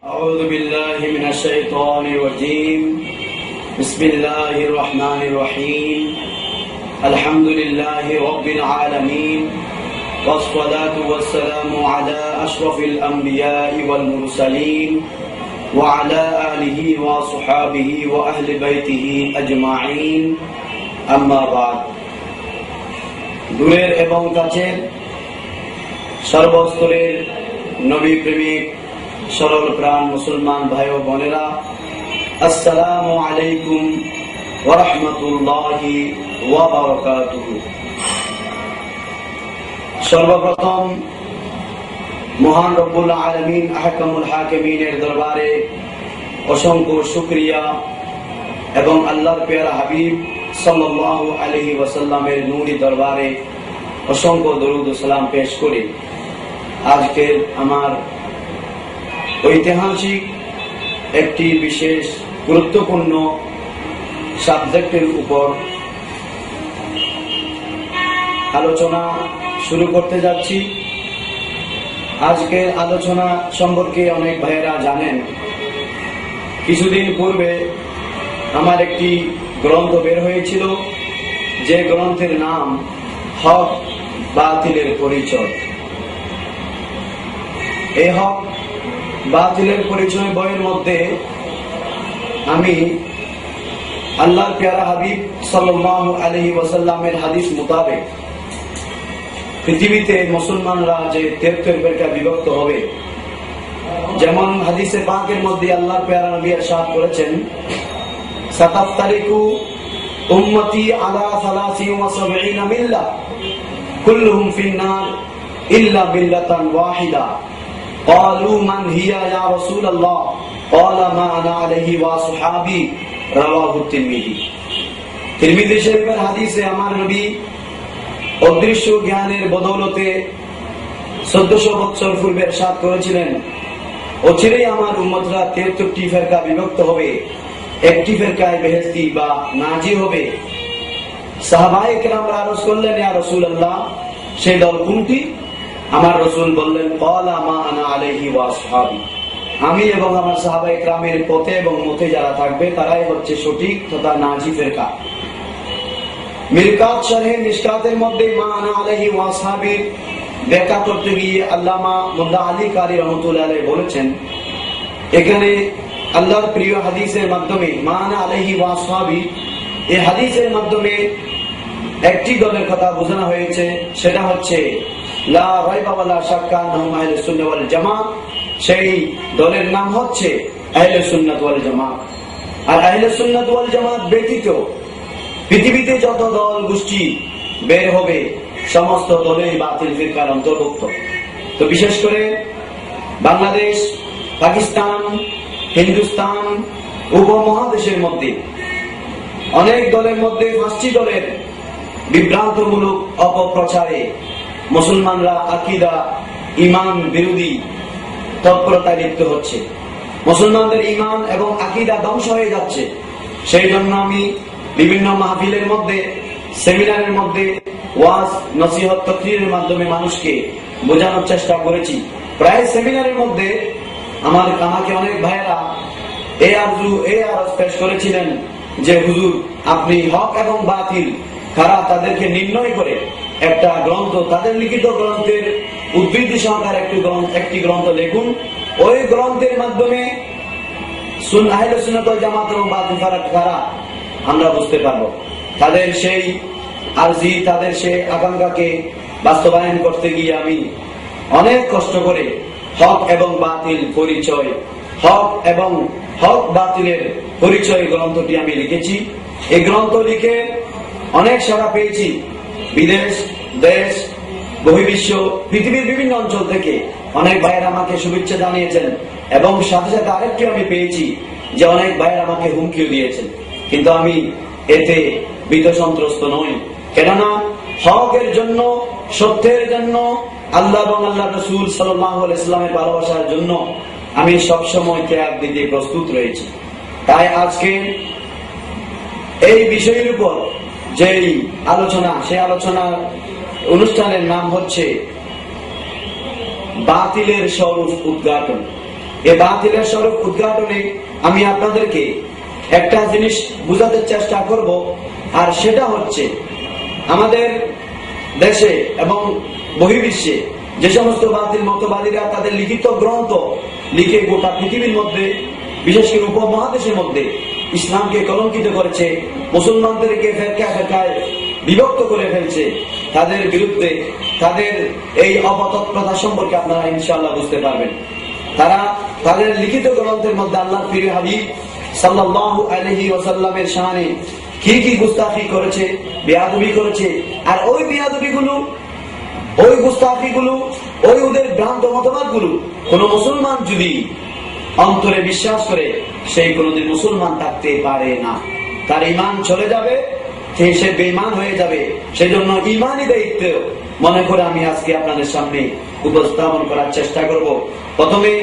أعوذ بالله من الشيطان الرجيم. بسم الله الرحمن الرحيم. الحمد لله رب العالمين، والصلاة والسلام على أشرف الأنبياء والمرسلين وعلى آله وصحابه وأهل بيته أجمعين. أما بعد. দূরের এবং কাছের সর্বস্তরের নবী প্রেমিক সরল প্রাণ মুসলমান ভাই ও বোনেরা, আসসালামু আলাইকুম ওয়া রাহমাতুল্লাহি ওয়া বারাকাতুহু। সর্বপ্রথম মহান রব্বুল আলামিন আহকামুল হাকিমিনের দরবারে অসংখ্য শুকরিয়া এবং আল্লাহর প্যারা হাবিব সাল্লাল্লাহু আলাইহি ওয়াসাল্লামের নূরি দরবারে অসংখ্য দরুদ ও সালাম পেশ করে আজকের আমার ঐতিহাসিক একটি বিশেষ গুরুত্বপূর্ণ সাবজেক্টের উপর আলোচনা শুরু করতে যাচ্ছি। আজকের আলোচনা সম্পর্কে অনেক ভাইয়েরা জানেন, কিছুদিন পূর্বে আমার একটি গ্রন্থ বের হয়েছিল, যে গ্রন্থের নাম হক বাতিলের পরিচয়। এই হক বাতিলের পরিচয় বইয়ের মধ্যে আমি আল্লাহর প্যারা হাবিব সাল্লাল্লাহু আলাইহি ওয়াসাল্লামের হাদিস মোতাবেক পৃথিবীতে মুসলমানরা যে 73 ফিরকা বিভক্ত হবে, যেমন হাদিসে পাকের মধ্যে আল্লাহর প্যারা নবী ইরশাদ করেছেন, সাতাফতারিকু উম্মতি আলা 73 মিল্লাহ কুল্লুহুম ফিন-নার ইল্লা মিল্লাতান ওয়াহিদা। قالوا من هي يا رسول الله قال ما انا عليه واصحابي رواه الترمذي। তিরমিজি শরীফের হাদিসে আমার নবী অদৃশ্য জ্ঞানের বদৌলতে 1400 বছর পূর্বে ইরশাদ করেছিলেন, অচিরেই আমার উম্মতরা 73টি ফিরকা বিভক্ত হবে, একটি ফিরকায় বেহেশতি বা নাজি হবে। সাহাবায়ে কেরামরা আরজ করলেন, ইয়া রাসূলুল্লাহ, সেই দল কোনটি? আমার রাসূল বললেন, ক্বালা মা আনা আলাইহি ওয়া আসহাবি, আমি এবং আমার সাহাবায়ে কেরামের পথে এবং মতে যারা থাকবে তারাই হচ্ছে সঠিক তথা নাজি ফিরকা। মিরকাত শরহে মিশকাতের মধ্যে মা আনা আলাইহি ওয়া আসহাবি ব্যাখ্যা করতে গিয়ে আল্লামা মুল্লা আলী কারি রাহমাতুল্লাহ আলাইহি বলেছেন, এখানে আল্লাহর প্রিয় হাদিসের মাধ্যমে মা আনা আলাইহি ওয়া আসহাবি, এই হাদিসের মাধ্যমে একটি দলের কথা বোঝানো হয়েছে, সেটা হচ্ছে লা রাইবা ওয়ালা শাক্কা আনহুম আহলে সুন্নাহ ওয়াল জামাত। সেই দলের নাম হচ্ছে আহলে সুন্নাত ওয়াল জামাত। আর আহলে সুন্নাত ওয়াল জামাত ব্যতীত পৃথিবীতে যত দল গোষ্ঠী বের হবে, সমস্ত দলেই বাতিল ফিরকার অন্তর্ভুক্ত। তো বিশেষ করে বাংলাদেশ, পাকিস্তান, হিন্দুস্তান উপমহাদেশের মধ্যে অনেক দলের মধ্যে 5টি দলের বিভ্রান্তমূলক অপপ্রচারে মুসলমানরা আকীদা ঈমান বিরোধী তৎপরতায় লিপ্ত হচ্ছে। মুসলমানদের ঈমান এবং আকীদা ধ্বংস হয়ে যাচ্ছে। সেই জন্য আমি বিভিন্ন মাহফিলের মধ্যে, সেমিনারের মধ্যে ওয়াজ নসিহত তাকরীরের মাধ্যমে মানুষকে বোঝানোর চেষ্টা করেছি। প্রায় সেমিনারের মধ্যে আমাকে অনেক ভাইয়েরা এই আরজ পেশ করেছিলেন যে, হুজুর, আপনি হক এবং বাতিল কারা তাদেরকে নির্ণয় করে একটা গ্রন্থ, তাদের লিখিত গ্রন্থের উদ্ধৃতি সহকারে একটি গ্রন্থ লিখুন। ওই গ্রন্থের মাধ্যমে আহলে সুন্নাত ওয়াল জামাত এবং বাতিল কারা আমরা বুঝতে পারবো। তাদের সেই আরজি, তাদের সেই আকাঙ্ক্ষাকে বাস্তবায়ন করতে গিয়ে আমি অনেক কষ্ট করে হক এবং বাতিল পরিচয়, হক এবং হক বাতিলের পরিচয় গ্রন্থটি আমি লিখেছি। এই গ্রন্থ লিখে অনেক সাড়া পেয়েছি। বিদেশ, দেশ, বহির্বিশ্ব, পৃথিবীর বিভিন্ন অঞ্চল থেকে অনেক ভাইয়েরা আমাকে শুভেচ্ছা জানিয়েছেন এবং সাথে সাথে আরেকটি আমি পেয়েছি যে অনেক ভাইয়েরা আমাকে হুমকিও দিয়েছেন। কিন্তু আমি এতে ভীত সন্ত্রস্ত নই, কেননা হকের জন্য, সত্যের জন্য, আল্লাহ এবং আল্লাহ রাসূল সাল্লাল্লাহু আলাইহি ওয়াসাল্লামের ভালোবাসার জন্য আমি সবসময় ত্যাগ দিতে প্রস্তুত রয়েছি। তাই আজকে এই বিষয়ের উপর যেই আলোচনা, সেই আলোচনার অনুষ্ঠানের নাম হচ্ছে বাতিলের স্বরূপ উদ্ঘাটন। এই বাতিলের স্বরূপ উদ্ঘাটনে আমি আপনাদেরকে একটা জিনিস বুঝাতে চেষ্টা করব, আর সেটা হচ্ছে আমাদের দেশে এবং বহির্বিশ্বে যে সমস্ত বাতিল মতবাদীরা তাদের লিখিত গ্রন্থ লিখে গোটা পৃথিবীর মধ্যে, বিশেষ করে উপমহাদেশের মধ্যে ইসলামকে কলঙ্কিত করেছে, মুসলমানদেরকে ফেরকা ফেরকায় বিভক্ত করে ফেলছে, তাদের বিরুদ্ধে তাদের এই অপতৎপ্রথা সম্পর্কে আপনারা ইনশাআল্লাহ বুঝতে পারবেন। তারা তাদের লিখিত গ্রন্থের মধ্যে আল্লাহর প্রিয় হাবিব সাল্লাল্লাহু আলাইহি ওয়াসাল্লামের শানে কি কি গুস্তাখি করেছে, বেয়াদবি করেছে, আর ওই বেয়াদবিগুলো, ওই গুস্তাখিগুলো, ওই ওদের ভ্রান্ত মতবাদগুলো কোন মুসলমান যদি অন্তরে বিশ্বাস করে, সেই কোনদিন মুসলমান থাকতে পারে না, তার ঈমান চলে যাবে, সে বেঈমান হয়ে যাবে। সেজন্য ঈমানি দায়িত্ব মনে করে আমি আজকে আপনাদের সামনে উপস্থাপন করার চেষ্টা করব। প্রথমে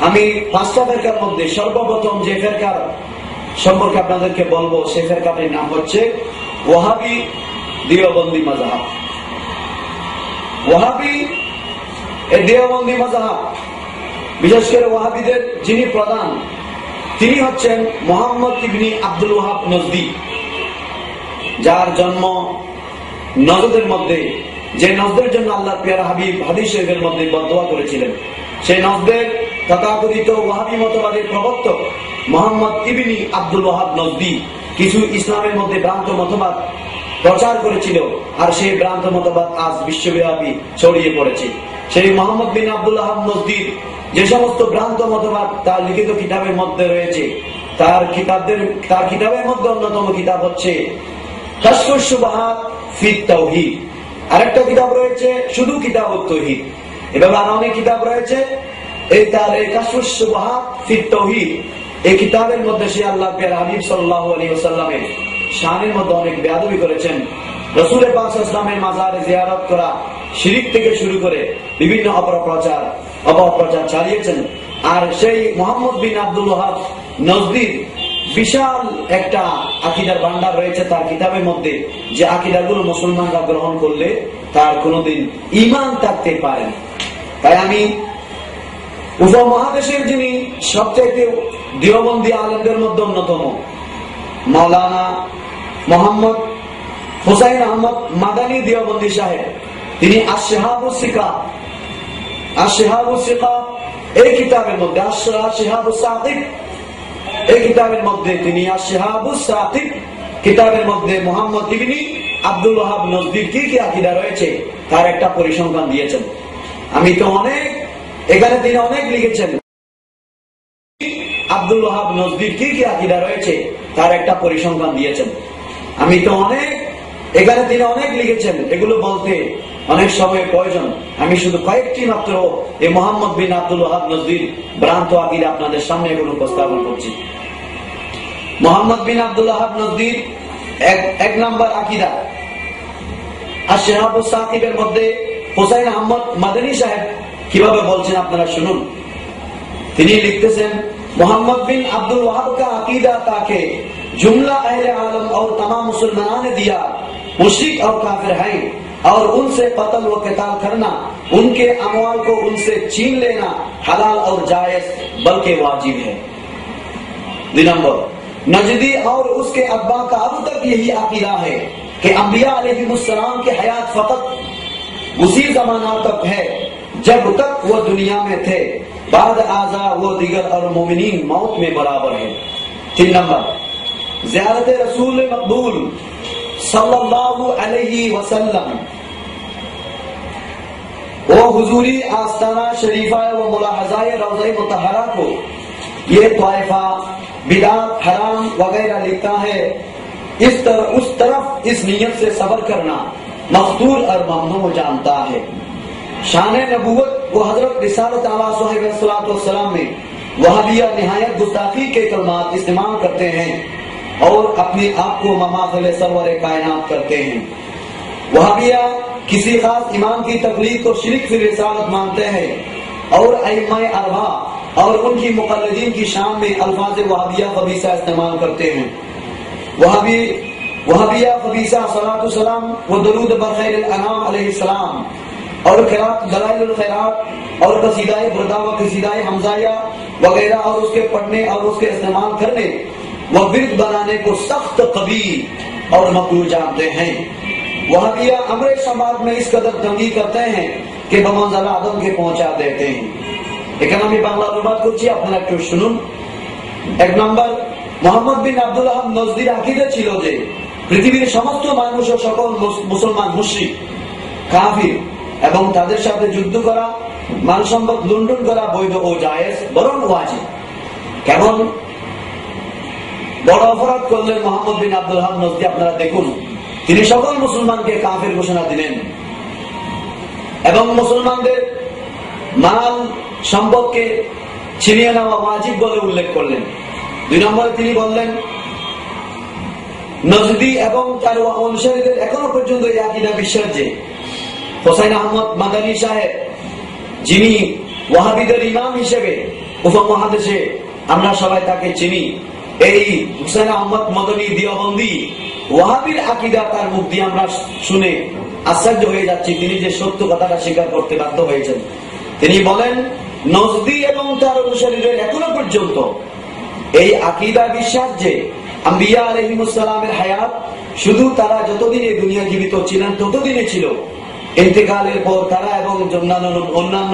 আমি পাঁচটা ফেরকার মধ্যে সর্বপ্রথম যে ফেরকার সম্পর্কে আপনাদেরকে বলবো, সেই ফেরকাটির নাম হচ্ছে ওয়াহাবি দেওবন্দি মাযহাব। ওয়াহাবি এই দেওবন্দি মাযহাব, বিশেষ করে ওয়াহাবিদের যিনি প্রধান, তিনি হচ্ছেন মুহাম্মদ ইবনে আব্দুল ওয়াহাব নজদি, যার জন্ম নজদের মধ্যে, যে নজদের জন্য আল্লাহর প্রিয় হাবিব হাদিস শরীফের মধ্যে বদদোয়া করেছিলেন, সেই নজদের তথাকথিত ওয়াহাবি মতবাদের প্রবর্তক মুহাম্মদ ইবনে আব্দুল ওয়াহাব নজদি কিছু ইসলামের মধ্যে ভ্রান্ত মতবাদ প্রচার করেছিল, আর সেই ভ্রান্ত মতবাদ আজ বিশ্বব্যাপী ছড়িয়ে পড়েছে। সেই মুহাম্মদ বিন আব্দুল ওয়াহাব নজদির যে সমস্ত ভ্রান্ত মতবাদ তার লিখিত কিতাবের মধ্যে রয়েছে, তার কিতাবের মধ্যে অন্যতম কিতাব হচ্ছে কাশফুশ শুবহাত ফি তাওহীদ, আরেকটা কিতাব রয়েছে শুধু কিতাবুত তাওহীদ, এভাবে আরো অনেক কিতাব রয়েছে। এই তার এই কাশফুশ শুবহাত ফি তাওহীদ, এই কিতাবের মধ্যে সে আল্লাহর প্রিয় হাবিব সাল্লাল্লাহু আলাইহি ওয়াসাল্লামের শানের মধ্যে অনেক বেয়াদবি করেছেন। রাসূল পাক সাল্লাল্লাহু আলাইহি ওয়াসাল্লামের মাজারে জিয়ারত করা, শিরক থেকে শুরু করে বিভিন্ন অপপ্রচার চালিয়েছেন। আর সেই মুহাম্মদ বিন আব্দুল ওয়াহাব নজদির বিশাল একটা আকীদার ভান্ডার রয়েছে তার কিতাবের মধ্যে, যে আকীদাগুলো মুসলমানরা গ্রহণ করলে তার কোনোদিন ঈমান থাকতে পারে না। তাই আমি উপমহাদেশের যিনি সবচাইতে দেওবন্দি আলেমদের মধ্যে অন্যতম মাওলানা মোহাম্মদ হুসাইন আহমদ মাদানী দেওবন্দি সাহেব, তিনি আশ-শিহাবুস সিকা এই কিতাবের মধ্যে, আশ-শিহাবুস সাকিব এই কিতাবের মধ্যে, তিনি আশ-শিহাবুস সাকিব কিতাবের মধ্যে মুহাম্মদ ইবনে আব্দুল ওয়াহাব নজদির কি কি আকীদা রয়েছে তার একটা পরিসংখ্যান দিয়েছেন। আমি তো অনেক, এখানে তিনি অনেক লিখেছেন, আব্দুল ওয়াহাব নজদির কি কি আকীদা রয়েছে তার একটা পরিসংখ্যান দিয়েছেন। আমি তো অনেক, এখানে তিনি অনেক লিখেছেন, এগুলো বলতে অনেক সময় প্রয়োজন। আমি শুধু কয়েকটি মাত্র এই মুহাম্মদ বিন আব্দুল ওয়াহাব নজদির ভ্রান্ত আকীদা আপনাদের সামনে এগুলো উপস্থাপন করছি। মুহাম্মদ বিন আব্দুল ওয়াহাব নজদির এক নম্বর আকীদা আশ-শিহাবুস সাকিবের মধ্যে হুসাইন আহমদ মাদানী সাহেব কিভাবে বলছেন আপনারা শুনুন। তিনি লিখতেছেন, मोहम्मद बिन अब्दुल वहाब का अकीदा था कि जुमला अहले आलम और तमाम मुसलमानों ने दिया मुशरिक और काफिर हैं, और उनसे कत्ल व क़िताल करना, उनके अमवाल को उनसे छीन लेना हलाल और जायज बल्कि वाजिब है। नंबर नजदी और उसके अब्बा का अब तक यही अकीदा है कि अंबिया अलैहिमुस्सलाम की हयात फकत उसी जमाना तक है जब तक वो दुनिया में थे, बाद आजा वो दिगर और मोमिनीन मौत में बराबर है। 3 नंबर ज़ियारत रसूल मकबूल सल्लल्लाहु अलैहि वसल्लम वो हुजूरी आस्ताना शरीफा व मुलाहज़ाए रौज़ा मुतहरा को ये तवाइफा बिदात हराम वगैरह लिखता है, उस तरफ इस नियत से सब्र करना मक़दूर और ममनू जानता है। शान नबूवत वो हजरत रिसालत आला सल्लल्लाहु में वहाबिया निहायत गुस्ताखी के कलमात इस्तेमाल करते हैं और अपने आप को ममाथिल सरवर कायनात करते हैं। वहाबिया किसी खास इमाम की तकलीद को शिरक फिर रिसालत मानते हैं और अइम्मा अरबा और उनकी मुक़ल्लिदीन की शान में अल्फाज वहाबिया खबीसा इस्तेमाल करते हैं। वहाबिया खबीसा सलातु सलाम व दरूद बर खैरिल अनाम अलैहिस्सलाम और खैरात दलाइलुल खैरात और कसीदाए बुरदा व कसीदाए हमजाया वगैरह और उसके पढ़ने और उसके इस्तेमाल करने व विर्द बनाने को सख्त कबीह और मकरूह जानते हैं। वहाबिया अमरे समाज में इस कदर तंगी करते हैं कि बमंज़िला आदम के पहुंचा देते हैं। এখানে আমি বাংলা অনুবাদ করছি, আপনারা একটু শুনুন। এক নম্বর, মোহাম্মদ বিন আব্দুল ওয়াহাব নজদির আকীদা ছিল যে পৃথিবীর সমস্ত মানুষ ও সকল মুসলমান মুশরিক, কাফির এবং তাদের সাথে যুদ্ধ করা, মাল সম্পদ লুণ্ঠন করা বৈধ ও জায়েজ, বরং ওয়াজিব। কেমন বড় অপরাধ করলেন মোহাম্মদ বিন আব্দুল ওয়াহাব নজদি, আপনারা দেখুন। তিনি সকল মুসলমানকে কাফের ঘোষণা দিলেন এবং মুসলমানদের মাল সম্পদকে ছিনিয়ে নেওয়া ওয়াজিব বলে উল্লেখ করলেন। 2 নম্বরে তিনি বললেন, নজদি এবং তার অনুসারীদের এখনো পর্যন্ত এই আকীদা বিশ্বাস যে হোসাইন আহমদ মাদানী সাহেব, যিনি ওয়াহাবিদের ইমাম হিসেবে উপমহাদেশে আমরা সবাই তাকে চিনি, এই হোসাইন আহমদ মাদানী দিওবন্দি ওয়াহাবির আকীদা তার মুখ দিয়ে আমরা শুনে আশ্চর্য হয়ে যাচ্ছি। তিনি যে সত্য কথাটা স্বীকার করতে বাধ্য হয়েছেন। তিনি বলেন, নজদি এবং তার অনুসারীদের এখনো পর্যন্ত এই আকীদা বিশ্বাস যে আম্বিয়া আলাইহিমুস সালামের হায়াত শুধু তারা যতদিন এই দুনিয়া জীবিত ছিলেন ততদিনে ছিল, ইন্তেকালের পর তারা এবং অন্যান্য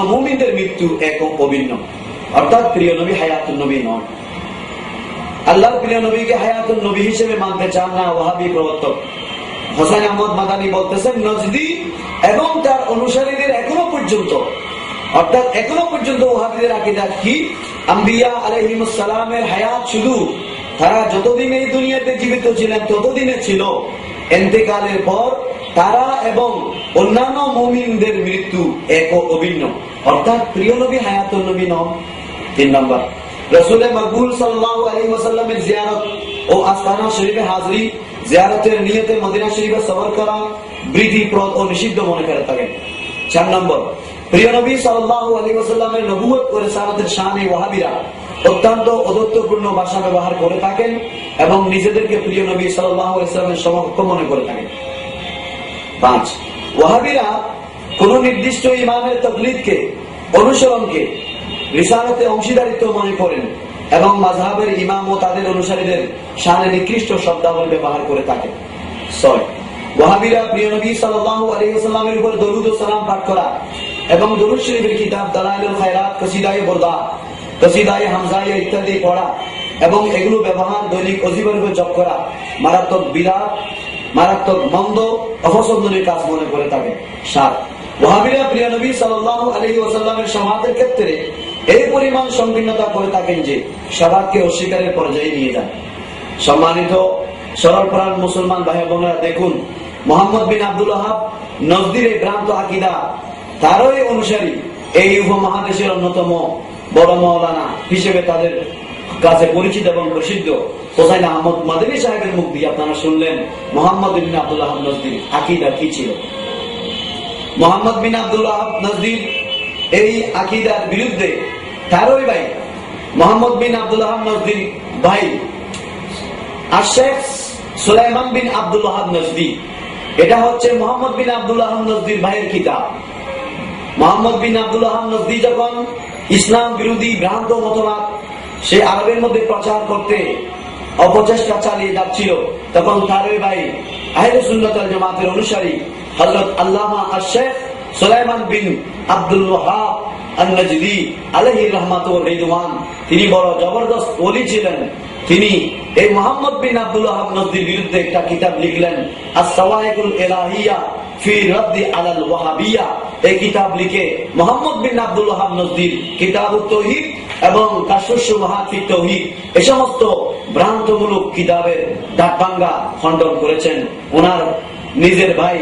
মুমিনদের মৃত্যু এক অভিন্ন। অর্থাৎ প্রিয় নবী হায়াতুন নবী নন। আল্লাহর প্রিয় নবীকে হায়াতুন নবী হিসেবে মানতে চান না ওয়াহাবি প্রবর্তক। হোসাইন আহমদ মাদানী বলতেছেন, নজদি এবং তার অনুসারীদের এখনো পর্যন্ত, অর্থাৎ এখনো পর্যন্ত ওয়াহাবিদের আকীদা কি, আম্বিয়া আলাইহিমুস সালামের হায়াত শুধু তারা যতদিন এই দুনিয়াতে জীবিত ছিলেন ততদিনে ছিল, ইন্তেকালের পর তারা এবং অন্যান্য মুমিনদের মৃত্যু এক অভিন্ন। অর্থাৎ প্রিয় নবী হায়াতুন নবী নন। 3 নম্বর, রাসূলে মাকবুল সাল্লাল্লাহু আলাইহি ওয়াসাল্লামের জিয়ারত ও আস্তানা শরীফে হাজিরি, জিয়ারতের নিয়তে মদিনা শরীফে সফর করা বিধিপ্রদ ও নিষিদ্ধ মনে করে থাকেন। 4 নম্বর, প্রিয় নবী সাল্লাল্লাহু আলাইহি ওয়াসাল্লামের নবুয়ত ও রিসালাতের শানে ওয়াহাবিরা অত্যন্ত অদ্যত্বপূর্ণ ভাষা ব্যবহার করে থাকেন এবং নিজেদেরকে প্রিয় নবী সাল্লাল্লাহু আলাইহি ওয়াসাল্লামের সমকক্ষ মনে করে থাকেন। 5, ওয়াহাবিরা কোন নির্দিষ্ট ইমামের তাকলিদকে, অনুসরণকে রিসালাতে অংশীদারিত্ব মনে করেন এবং মাযহাবের ইমাম ও তাদের অনুসারীদের শানে নিকৃষ্ট শব্দাবলী ব্যবহার করে থাকেন। 6, ওয়াহাবিরা প্রিয় নবী সাল্লাল্লাহু আলাইহি ওয়াসাল্লামের উপর দরুদ ও সালাম পাঠ করা এবং দরুদ শরীফের কিতাব দালাইলুল খায়রাত, কসিদায়ে বুরদা, কসিদায়ে হামজায়া ইত্যাদি পড়া এবং এগুলো ব্যবহার দৈনিক অজীবনভাবে জপ করা মারাত্মক বিদআত, মারাত্মক মন্দ অপছন্দনীয় কাজ মনে করে থাকে। 7, ওয়াহাবিরা প্রিয় নবী সাল্লাল্লাহু আলাইহি ওয়াসাল্লামের শাফাআতের ক্ষেত্রে এই পরিমাণ সংকীর্ণতা করে থাকেন যে শাফাআতকে অস্বীকারের পর্যায়ে নিয়ে যান। সম্মানিত সরল প্রাণ মুসলমান ভাই বোনেরা, দেখুন মোহাম্মদ বিন আব্দুল ওয়াহাব নজদির এই ভ্রান্ত আকীদা, তারই অনুসারী এই উপমহাদেশের অন্যতম বড় মাওলানা হিসেবে তাদের কাছে পরিচিত এবং প্রসিদ্ধ হোসাইন আহমদ মাদানী সাহেবের মুখ দিয়ে আপনারা শুনলেন মোহাম্মদ বিন আব্দুল ওয়াহাব নজদির আকীদা কি ছিল। মোহাম্মদ বিন আব্দুল ওয়াহাব নজদির এই আকীদার বিরুদ্ধে তারই ভাই মোহাম্মদ বিন আব্দুল ওয়াহাব নজদির ভাই আশেখ সুলাইমান বিন আব্দুল ওয়াহাব নজদি, এটা হচ্ছে মোহাম্মদ বিন আব্দুল ওয়াহাব নজদির ভাইয়ের কিতাব। মোহাম্মদ বিন আব্দুল ওয়াহাব নজদি যখন ইসলাম বিরোধী ভ্রান্ত মতবাদ সে আরবের মধ্যে প্রচার করতে অপচেষ্টা চালিয়ে যাচ্ছিল, তখন তারই ভাই আহলে সুন্নাত ওয়াল জামাতের অনুসারী হযরত আল্লামা আশেখ সুলাইমান বিন আব্দুল ওয়াহাব আন-নজদি আলাইহি রাহমাতু ওয়া রিদওয়ান, তিনি বড় জবরদস্ত ওলি ছিলেন। তিনি এই মোহাম্মদ বিন আব্দুল ওয়াহাব নজদির বিরুদ্ধে একটা কিতাব লিখলেন, আস-সাওয়াইকুল ইলাহিয়া ফি রাদ্দি আলাল ওয়াহাবিয়া। এই কিতাব লিখে মোহাম্মদ বিন আব্দুল ওয়াহাব নজদির কিতাবুত তাওহীদ এবং কাশফুশ শুবহাত ফি তাওহীদ এই সমস্ত ভ্রান্তমূলক কিতাবের দাঁতভাঙ্গা খণ্ডন করেছেন ওনার নিজের ভাই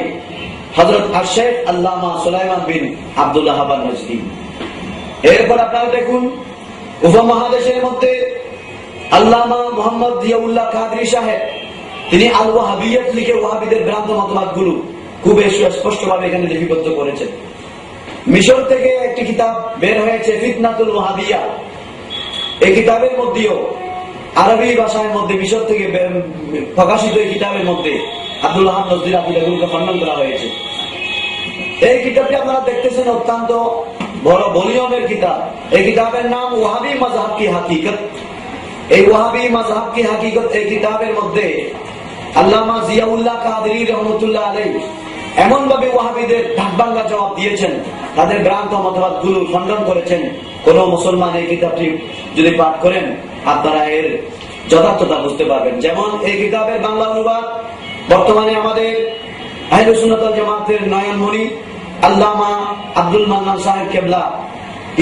হযরত আশেখ আল্লামা সুলাইমান বিন আব্দুল ওয়াহাব নজদি। এরপর আপনারা দেখুন উপমহাদেশের মধ্যে আল্লামা মুহাম্মদ জিয়াউল্লাহ কাদরী সাহেব, তিনি আল ওয়াহাবিয়্যাত লিখে ওয়াহাবিদের ভ্রান্ত মতবাদগুলো খুব স্পষ্টভাবে এখানে লিপিবদ্ধ করেছেন। মিশর থেকে একটি কিতাব বের হয়েছে ফিতনাতুল ওয়াহাবিয়া। এই কিতাবের মধ্যেও আরবি ভাষার মধ্যে মিশর থেকে প্রকাশিত এই কিতাবের মধ্যে আব্দুল ওয়াহাব নজরীর আকীদাগুলোকে খণ্ডন করা হয়েছে। এই কিতাবটি আপনারা দেখতেছেন অত্যন্ত বড় ভলিউমের কিতাব। এই কিতাবের নাম ওয়াহাবি মাযহাব কি হাকিকত। এই ওয়াহাবি মাযহাব কি হাকিকত এই কিতাবের মধ্যে আল্লামা জিয়াউল্লাহ কাদেরী রহমাতুল্লাহ আলাইহি এমন ভাবে ওয়াহাবিদের ঢাকবাঙ্গা জবাব দিয়েছেন, তাদের ভ্রান্ত মতবাদগুলো খণ্ডন করেছেন। কোন মুসলমান এই কিতাবটি যদি পাঠ করেন আপনারা এর যথার্থতা বুঝতে পারবেন। যেমন এই কিতাবের বাংলা অনুবাদ বর্তমানে আমাদের আহলে সুন্নাত ওয়াল জামাতের নয়নমণি আল্লামা আব্দুল মান্নান সাহেব কেবলা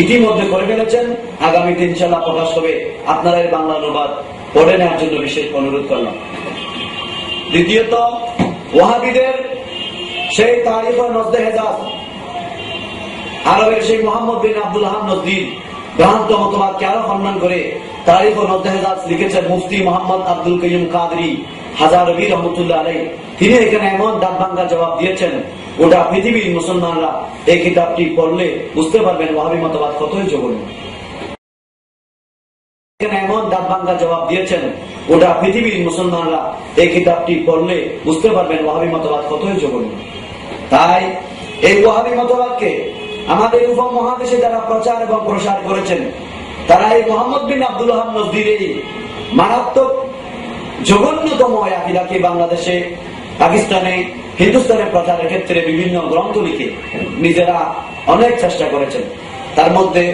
ইতিমধ্যে করে ফেলেছেন। আগামীতে ইনশাআল্লাহ প্রকাশ হবে। আপনারা এর বাংলা অনুবাদ পড়ে নেওয়ার জন্য বিশেষ অনুরোধ করলাম। দ্বিতীয়ত, ওয়াহাবিদের সেই তারিখ নজদে হেজাজ আরবের সেই মোহাম্মদ বিন আব্দুল ওয়াহাব নজরীর ভ্রান্ত মতবাদকে আরো খণ্ডন করে তারিখ নজদে হেজাজ লিখেছেন মুফতি মোহাম্মদ আব্দুল কাইয়ুম কাদরি হাজারবী রহমতুল্লাহ আলাইহি। তিনি এখানে এমন দাঁতভাঙ্গা জবাব দিয়েছেন, গোটা পৃথিবীর মুসলমানরা এই কিতাবটি পড়লে বুঝতে পারবেন ওয়াহাবি মতবাদ কতই জঘন্য। এখানে এমন দাঁতভাঙ্গা জবাব দিয়েছেন, গোটা পৃথিবীর মুসলমানরা এই কিতাবটি পড়লে বুঝতে পারবেন ওয়াহাবি মতবাদ কতই জঘন্য। তাই এই ওয়াহাবি মতবাদকে আমাদের উপমহাদেশে যারা প্রচার এবং প্রসার করেছেন, তারা এই মোহাম্মদ বিন আব্দুল ওয়াহাব নজরীর এই মারাত্মক জঘন্যতম আকীদাকে বাংলাদেশে, পাকিস্তানে, হিন্দুস্তানে প্রচারের ক্ষেত্রে বিভিন্ন গ্রন্থ লিখে নিজেরা অনেক চেষ্টা করেছেন। তার মধ্যে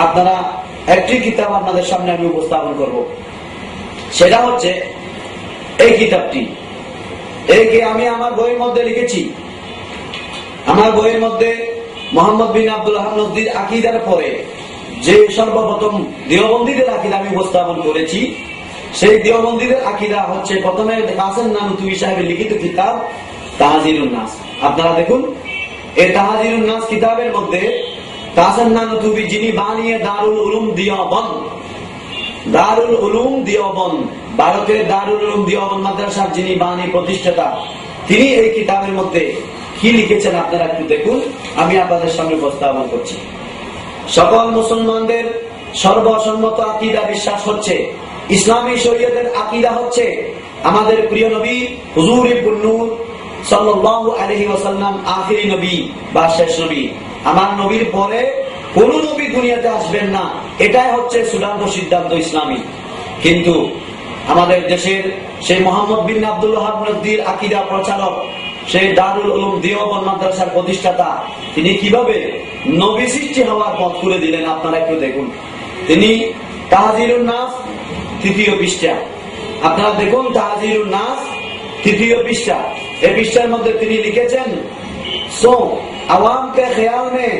আপনারা একটি কিতাব আপনাদের সামনে আমি উপস্থাপন করব। সেটা হচ্ছে এই কিতাবটি। একে আমি আমার বইয়ের মধ্যে লিখেছি। আমার বইয়ের মধ্যে মোহাম্মদ বিন আব্দুল ওয়াহাব নজরীর আকীদার পরে যে সর্বপ্রথম দেওবন্দীদের আকীদা আমি উপস্থাপন করেছি, সেই দেওবন্দীদের আকীদা হচ্ছে প্রথমে কাসেম নানুতুবি সাহেবের লিখিত কিতাব তাহজিরুন নাস। আপনারা দেখুন, এই তাহজিরুন নাস কিতাবের মধ্যে কাসেম নানুতুবি, যিনি বানিয়ে দারুল উলুম দিওবন্দ, দারুল উলুম দিওবন্দ, ভারতের দারুল উলুম দিওবন্দ মাদ্রাসার যিনি বাণী প্রতিষ্ঠাতা, তিনি এই কিতাবের মধ্যে কি লিখেছেন আপনারা একটু দেখুন। আমি আপনাদের সামনে উপস্থাপন করছি। সকল মুসলমানদের সর্বসম্মত আকীদা বিশ্বাস হচ্ছে, ইসলামী শরীয়তের আকীদা হচ্ছে আমাদের প্রিয় নবী হুজুর ইবনুল নূর সাল্লাল্লাহু আলাইহি ওয়াসাল্লাম আখিরি নবী বা শেষ নবী। আমার নবীর পরে কোন নবী দুনিয়াতে আসবেন না, এটাই হচ্ছে চূড়ান্ত সিদ্ধান্ত ইসলামী। কিন্তু আমাদের দেশের সেই মোহাম্মদ বিন আব্দুল ওয়াহাব নজরীর আকীদা প্রচারক, সেই দারুল উলুম দেওবন্দ মাদ্রাসার প্রতিষ্ঠাতা, তিনি কিভাবে নবী সৃষ্টি হওয়ার পথ খুলে দিলেন আপনারা একটু দেখুন। তিনি তাহজিরুন নাস তৃতীয় পৃষ্ঠা, আপনারা দেখুন তাহজিরুন নাস তৃতীয় পৃষ্ঠা। এই পৃষ্ঠার মধ্যে তিনি লিখেছেন, सो अवाम के ख्याल में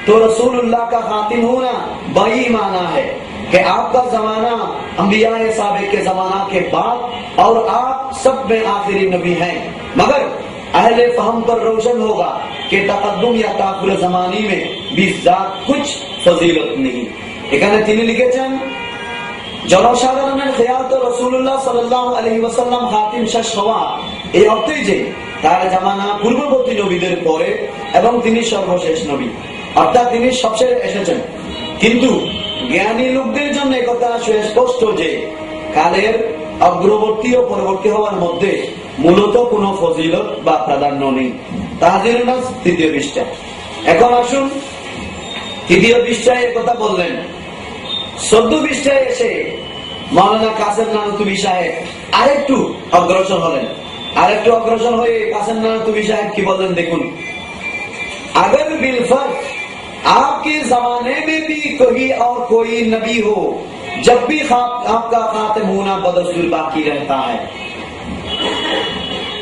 तो रसूलुल्लाह का खातिम होना वही माना है कि आपका जमाना अंबिया साबिक के जमाना के बाद और आप सब में आखिरी नबी हैं, मगर अहले फहम पर रोशन होगा कि तकद्दुम या ताखुर जमानी में भी कुछ फजीलत नहीं। এখানে তিনি লিখেছেন, জনসাধারণের খেয়াল তো রাসূলুল্লাহ সাল্লাল্লাহু আলাইহি ওয়াসাল্লাম খাতিম শেষ হওয়া, এই অর্থে যে তার জামানা পূর্ববর্তী নবীদের পরে এবং তিনি সর্বশেষ নবী, অর্থাৎ তিনি সবশেষে এসেছেন। কিন্তু জ্ঞানী লোকদের জন্য একথা সুস্পষ্ট যে কালের অগ্রবর্তী ও পরবর্তী হওয়ার মধ্যে মূলত কোনো ফজিলত বা প্রাধান্য নেই। তাহজিরুন নাস তৃতীয় পৃষ্ঠা। এখন আসুন তৃতীয় পৃষ্ঠায় কথা বললেন। 14 পৃষ্ঠায় এসে মাওলানা কাসেম নানুতুবি সাহেব আরেকটু অগ্রসর হলেন। আরেকটু অগ্রসর হয়ে কাসেম নানুতুবি সাহেব কি বললেন দেখুন, अगर बिलफर्ज आपके जमाने में भी कोई और कोई नबी हो, जब भी आपका खातिम होना बदस्तूर बाकी रहता है।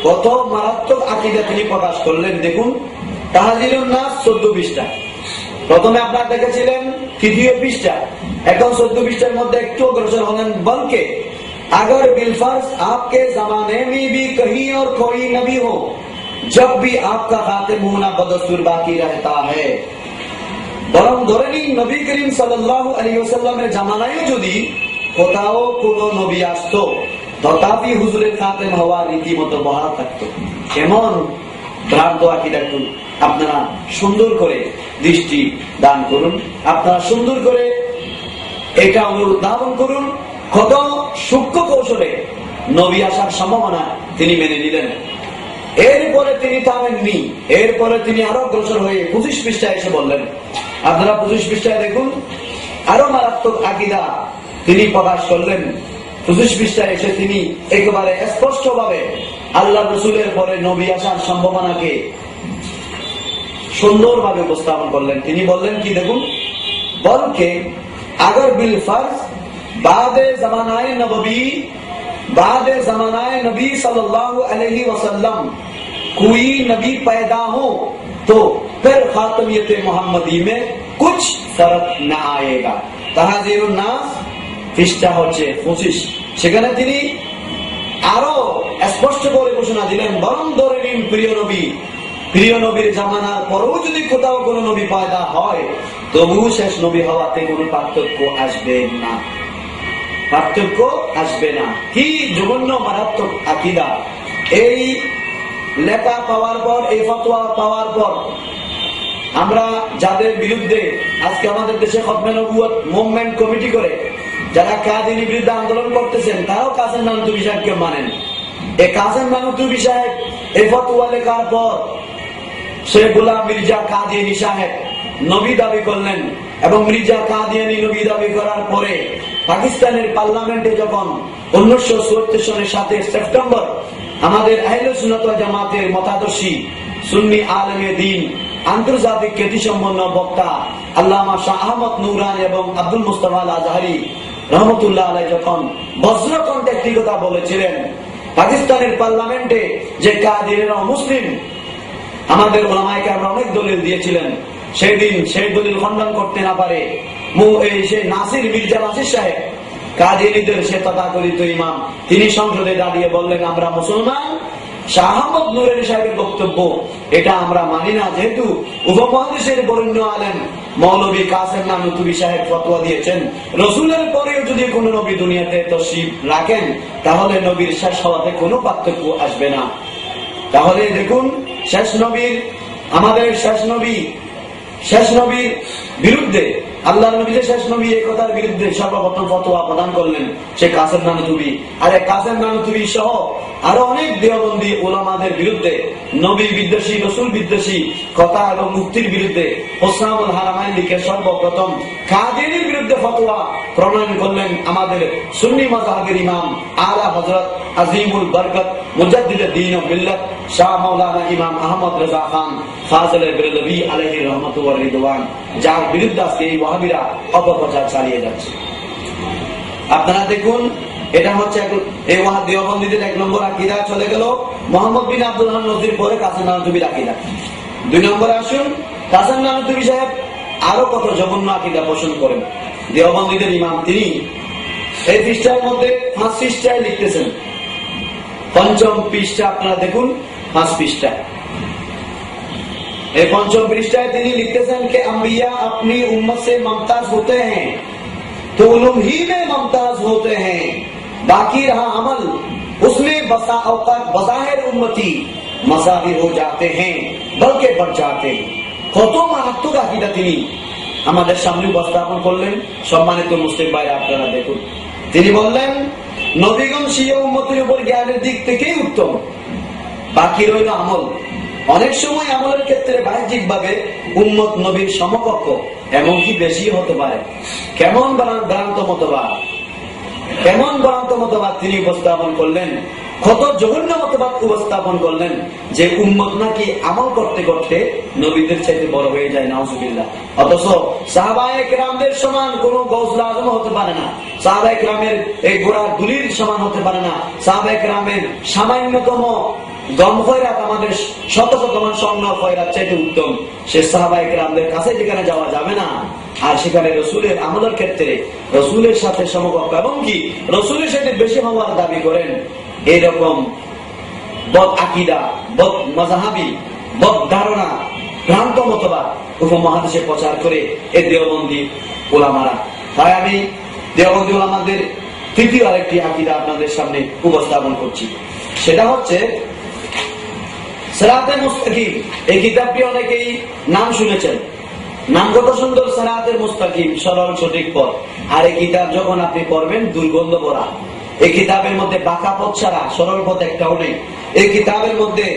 কত মারাত্মক আকীদা তিনি প্রকাশ করলেন দেখুন। তাহজিরুন নাস 14 পৃষ্ঠা। প্রথমে আপনারা দেখেছিলেন তৃতীয় পৃষ্ঠা, এখন 14 পৃষ্ঠার মধ্যে একটু অগ্রসর হলেন। বলকে अगर बिलफर्ज आपके जमाने में भी कहीं और कोई नबी हो, जब भी आपका खातिम होना बदस्तूर बाकी रहता है। বরং ধরে নিন নবী করিম সাল্লাল্লাহু আলাইহি ওয়াসাল্লামের জামানায় যদি কোথাও কোনো নবী আসতো, তথাপি হুজুরের খাতিম হওয়া রীতিমতো বহাল থাকতো। কেমন ভ্রান্ত আকীদা! আপনারা সুন্দর করে দৃষ্টি দান করুন, আপনারা সুন্দর করে এটা অনুধাবন করুন। কত সূক্ষ্ম কৌশলে নবী আসার সম্ভাবনা তিনি মেনে নিলেন। এরপরে তিনি থামেননি, এরপরে তিনি আরো অগ্রসর হয়ে 25 পৃষ্ঠায় এসে বললেন, আপনারা 25 পৃষ্ঠায় দেখুন, আরো মারাত্মক আকীদা তিনি প্রকাশ করলেন। 25 পৃষ্ঠায় এসে তিনি একেবারে স্পষ্টভাবে আল্লাহ রসুলের পরে নবী আসার সম্ভাবনাকে সুন্দরভাবে উপস্থাপন করলেন। তিনি বললেন কি দেখুন, বলকে अगर बिल फर्ज बादे जमानाए नबी सल्लल्लाहु अलैहि वसल्लम कोई नबी पैदा हो तो फिर खातमियत मोहम्मदी में कुछ फर्क न आएगा। ताहजीरुन नास পৃষ্ঠা হচ্ছে 25। সেখানে তিনি আরো স্পষ্ট করে ঘোষণা দিলেন, বরং ধরে নিন প্রিয় নবীর জামানার পরেও যদি কোথাও কোন নবী পয়দা হয় তবু শেষ নবী হওয়াতে কোনো পার্থক্য আসবে না, পার্থক্য আসবে না। কি জঘন্য মারাত্মক আকীদা! এই লেখা পাওয়ার পর, এই ফতোয়া পাওয়ার পর আমরা যাদের বিরুদ্ধে আজকে আমাদের দেশে খতমে নবুয়ত মুভমেন্ট কমিটি করে যারা কাদিনী বিরুদ্ধে আন্দোলন করতেছেন, তারাও কাসেম নানুতুবি সাহেবকে মানেন। এই কাসেম নানুতুবি সাহেব এই ফতোয়া লেখার পর সে গোলাম মির্জা কাদিয়ানী সাহেব নবী দাবি করলেন, এবং মির্জা কাদিয়ানী নবী দাবি করার পরে পাকিস্তানের পার্লামেন্টে যখন 1974 সনের 7 সেপ্টেম্বর আমাদের আহলে সুন্নাত ওয়াল জামাতের মতাদর্শী সুন্নি আলেমে দ্বীন আন্তর্জাতিক খ্যাতিসম্পন্ন বক্তা আল্লামা শাহ আহমদ নুরানী এবং আব্দুল মুস্তাফা আল আজহারি রহমতুল্লাহ আলাইহি যখন বজ্রকণ্ঠে একটি কথা বলেছিলেন পাকিস্তানের পার্লামেন্টে যে কাদিয়ানীরা মুসলিম, আমাদের ওলামায়ে কেরাম অনেক দলিল দিয়েছিলেন, সেই দিন সেই দলিল খণ্ডন করতে না পারে সেই নাসির মির্জা নাসির সাহেব কাদিয়ানীদের সে তথাকথিত ইমাম, তিনি সংসদে দাঁড়িয়ে বললেন, আমরা মুসলমান, শাহ আহমদ নুরানী সাহেবের বক্তব্য এটা আমরা মানি না, যেহেতু উপমহাদেশের বরেণ্য আলেম মৌলভী কাসেম নানুতুবি সাহেব ফতোয়া দিয়েছেন রসুলের পরেও যদি কোন নবী দুনিয়াতে তশরিফ রাখেন তাহলে নবীর শেষ হওয়াতে কোনো পার্থক্য আসবে না। তাহলে দেখুন, শেষ নবীর, আমাদের শেষ নবীর বিরুদ্ধে, আল্লাহ নবী যে শেষ নবী এই কথার বিরুদ্ধে সর্বপ্রথম ফতোয়া প্রদান করলেন সে কাসেম নানুতুবি। আর এই কাসেম নানুতুবি সহ আরো অনেক দেওবন্দি ওলামাদের বিরুদ্ধে, নবী বিদ্বেষী, রসুল বিদ্বেষী কথা এবং মুক্তির বিরুদ্ধে হোসনাউল হারামাইন লিখে সর্বপ্রথম কাদিয়ানীর বিরুদ্ধে ফতোয়া প্রণয়ন করলেন আমাদের সুন্নি মাযহাবের ইমাম আলা হযরত আজিমুল বরকত মুজাদ্দিদ দ্বীন ও মিল্লাত শাহ মাওলানা ইমাম আহমদ রেজা খান ফাজিল বেরলভী আলাইহি রহমাতু ওয়া রিদওয়ান, যার বিরুদ্ধে আজকে এই ওয়াহাবীরা অপপ্রচার চালিয়ে যাচ্ছে। আপনারা দেখুন, এটা হচ্ছে এই দেওবন্দীদের 1 নম্বর আকীদা চলে গেল। মোহাম্মদ বিন আব্দুল হান্নান নজরীর পরে কাসেম নানুতুবির আকীদা। 2 নম্বরে আসুন, কাসেম নানুতুবি সাহেব আরো কত জঘন্য আকীদা পোষণ করেন। দেওবন্দীদের ইমাম তিনি এই পৃষ্ঠার মধ্যে 5 পৃষ্ঠায় লিখতেছেন, 5ম পৃষ্ঠা আপনারা দেখুন, 5 পৃষ্ঠা, এই 5ম পৃষ্ঠায় তিনি লিখতেছেন कि अंबिया अपनी उम्मत से मुमताज होते हैं तो उलूम ही में मुमताज होते हैं, बाकी रहा अमल उसमें बसा औकात बज़ाहिर उम्मती मज़ाहिर हो जाते हैं बल्कि बढ़ जाते हैं। কত মারাত্মক আকীদা তিনি আমাদের সামনে উপস্থাপন করলেন। সম্মানিত মুসলিম ভাইরা, আপনারা দেখুন, তিনি বললেন নবীগণ স্বীয় উম্মতের উপর জ্ঞানের দিক থেকেই উত্তম, বাকি রইল আমল। অনেক সময় আমলের ক্ষেত্রে বাহ্যিক ভাবে উম্মত নবীর সমকক্ষ এমনকি বেশি হতে পারে। কেমন ভ্রান্ত মতবাদ তিনি উপস্থাপন করলেন, কত জঘন্য মতবাদ উপস্থাপন করলেন যে উম্মত নাকি আমল করতে করতে নবীদের চাইতে বড় হয়ে যায়, নাউজুবিল্লাহ। অথচ সাহাবায়ে কেরামদের সমান কোন গৌসুল আজম হতে পারে না, সাহাবায়ে কেরামের এই গোড়া দুলির সমান হতে পারে না, সাহাবায়ে কেরামের সামান্যতম গম খয়রাত আমাদের শত স্বর্ণ খয়রাত চাইতে উত্তম। সে সাহাবায়ে কেরামদের কাছে যেখানে যাওয়া যাবে না, আর সেখানে রসুলের আমলের ক্ষেত্রে রসুলের সাথে সমকক্ষ এবং কি রসুলের সাথে বেশি হওয়ার দাবি করেন, এইরকম বদ আকীদা, বদ মাযহাবী, বদ ধারণা, ভ্রান্ত মতবাদ উপমহাদেশে প্রচার করে এই দেওবন্দি ওলামারা। তাই আমি দেওবন্দি ওলামাদের তৃতীয় আরেকটি আকীদা আপনাদের সামনে উপস্থাপন করছি, সেটা হচ্ছে সিরাতে মুস্তাকিম। এই কিতাবটি অনেকেই নাম শুনেছেন, নাম কত সুন্দর, সিরাতে মুস্তাকিম, সরল সঠিক পথ। আর এই কিতাব যখন আপনি পড়বেন দুর্গন্ধ ভরা। এই কিতাবের মধ্যে বাঁকা পথ ছাড়া সরল পথ একটাও নেই। এই কিতাবের মধ্যে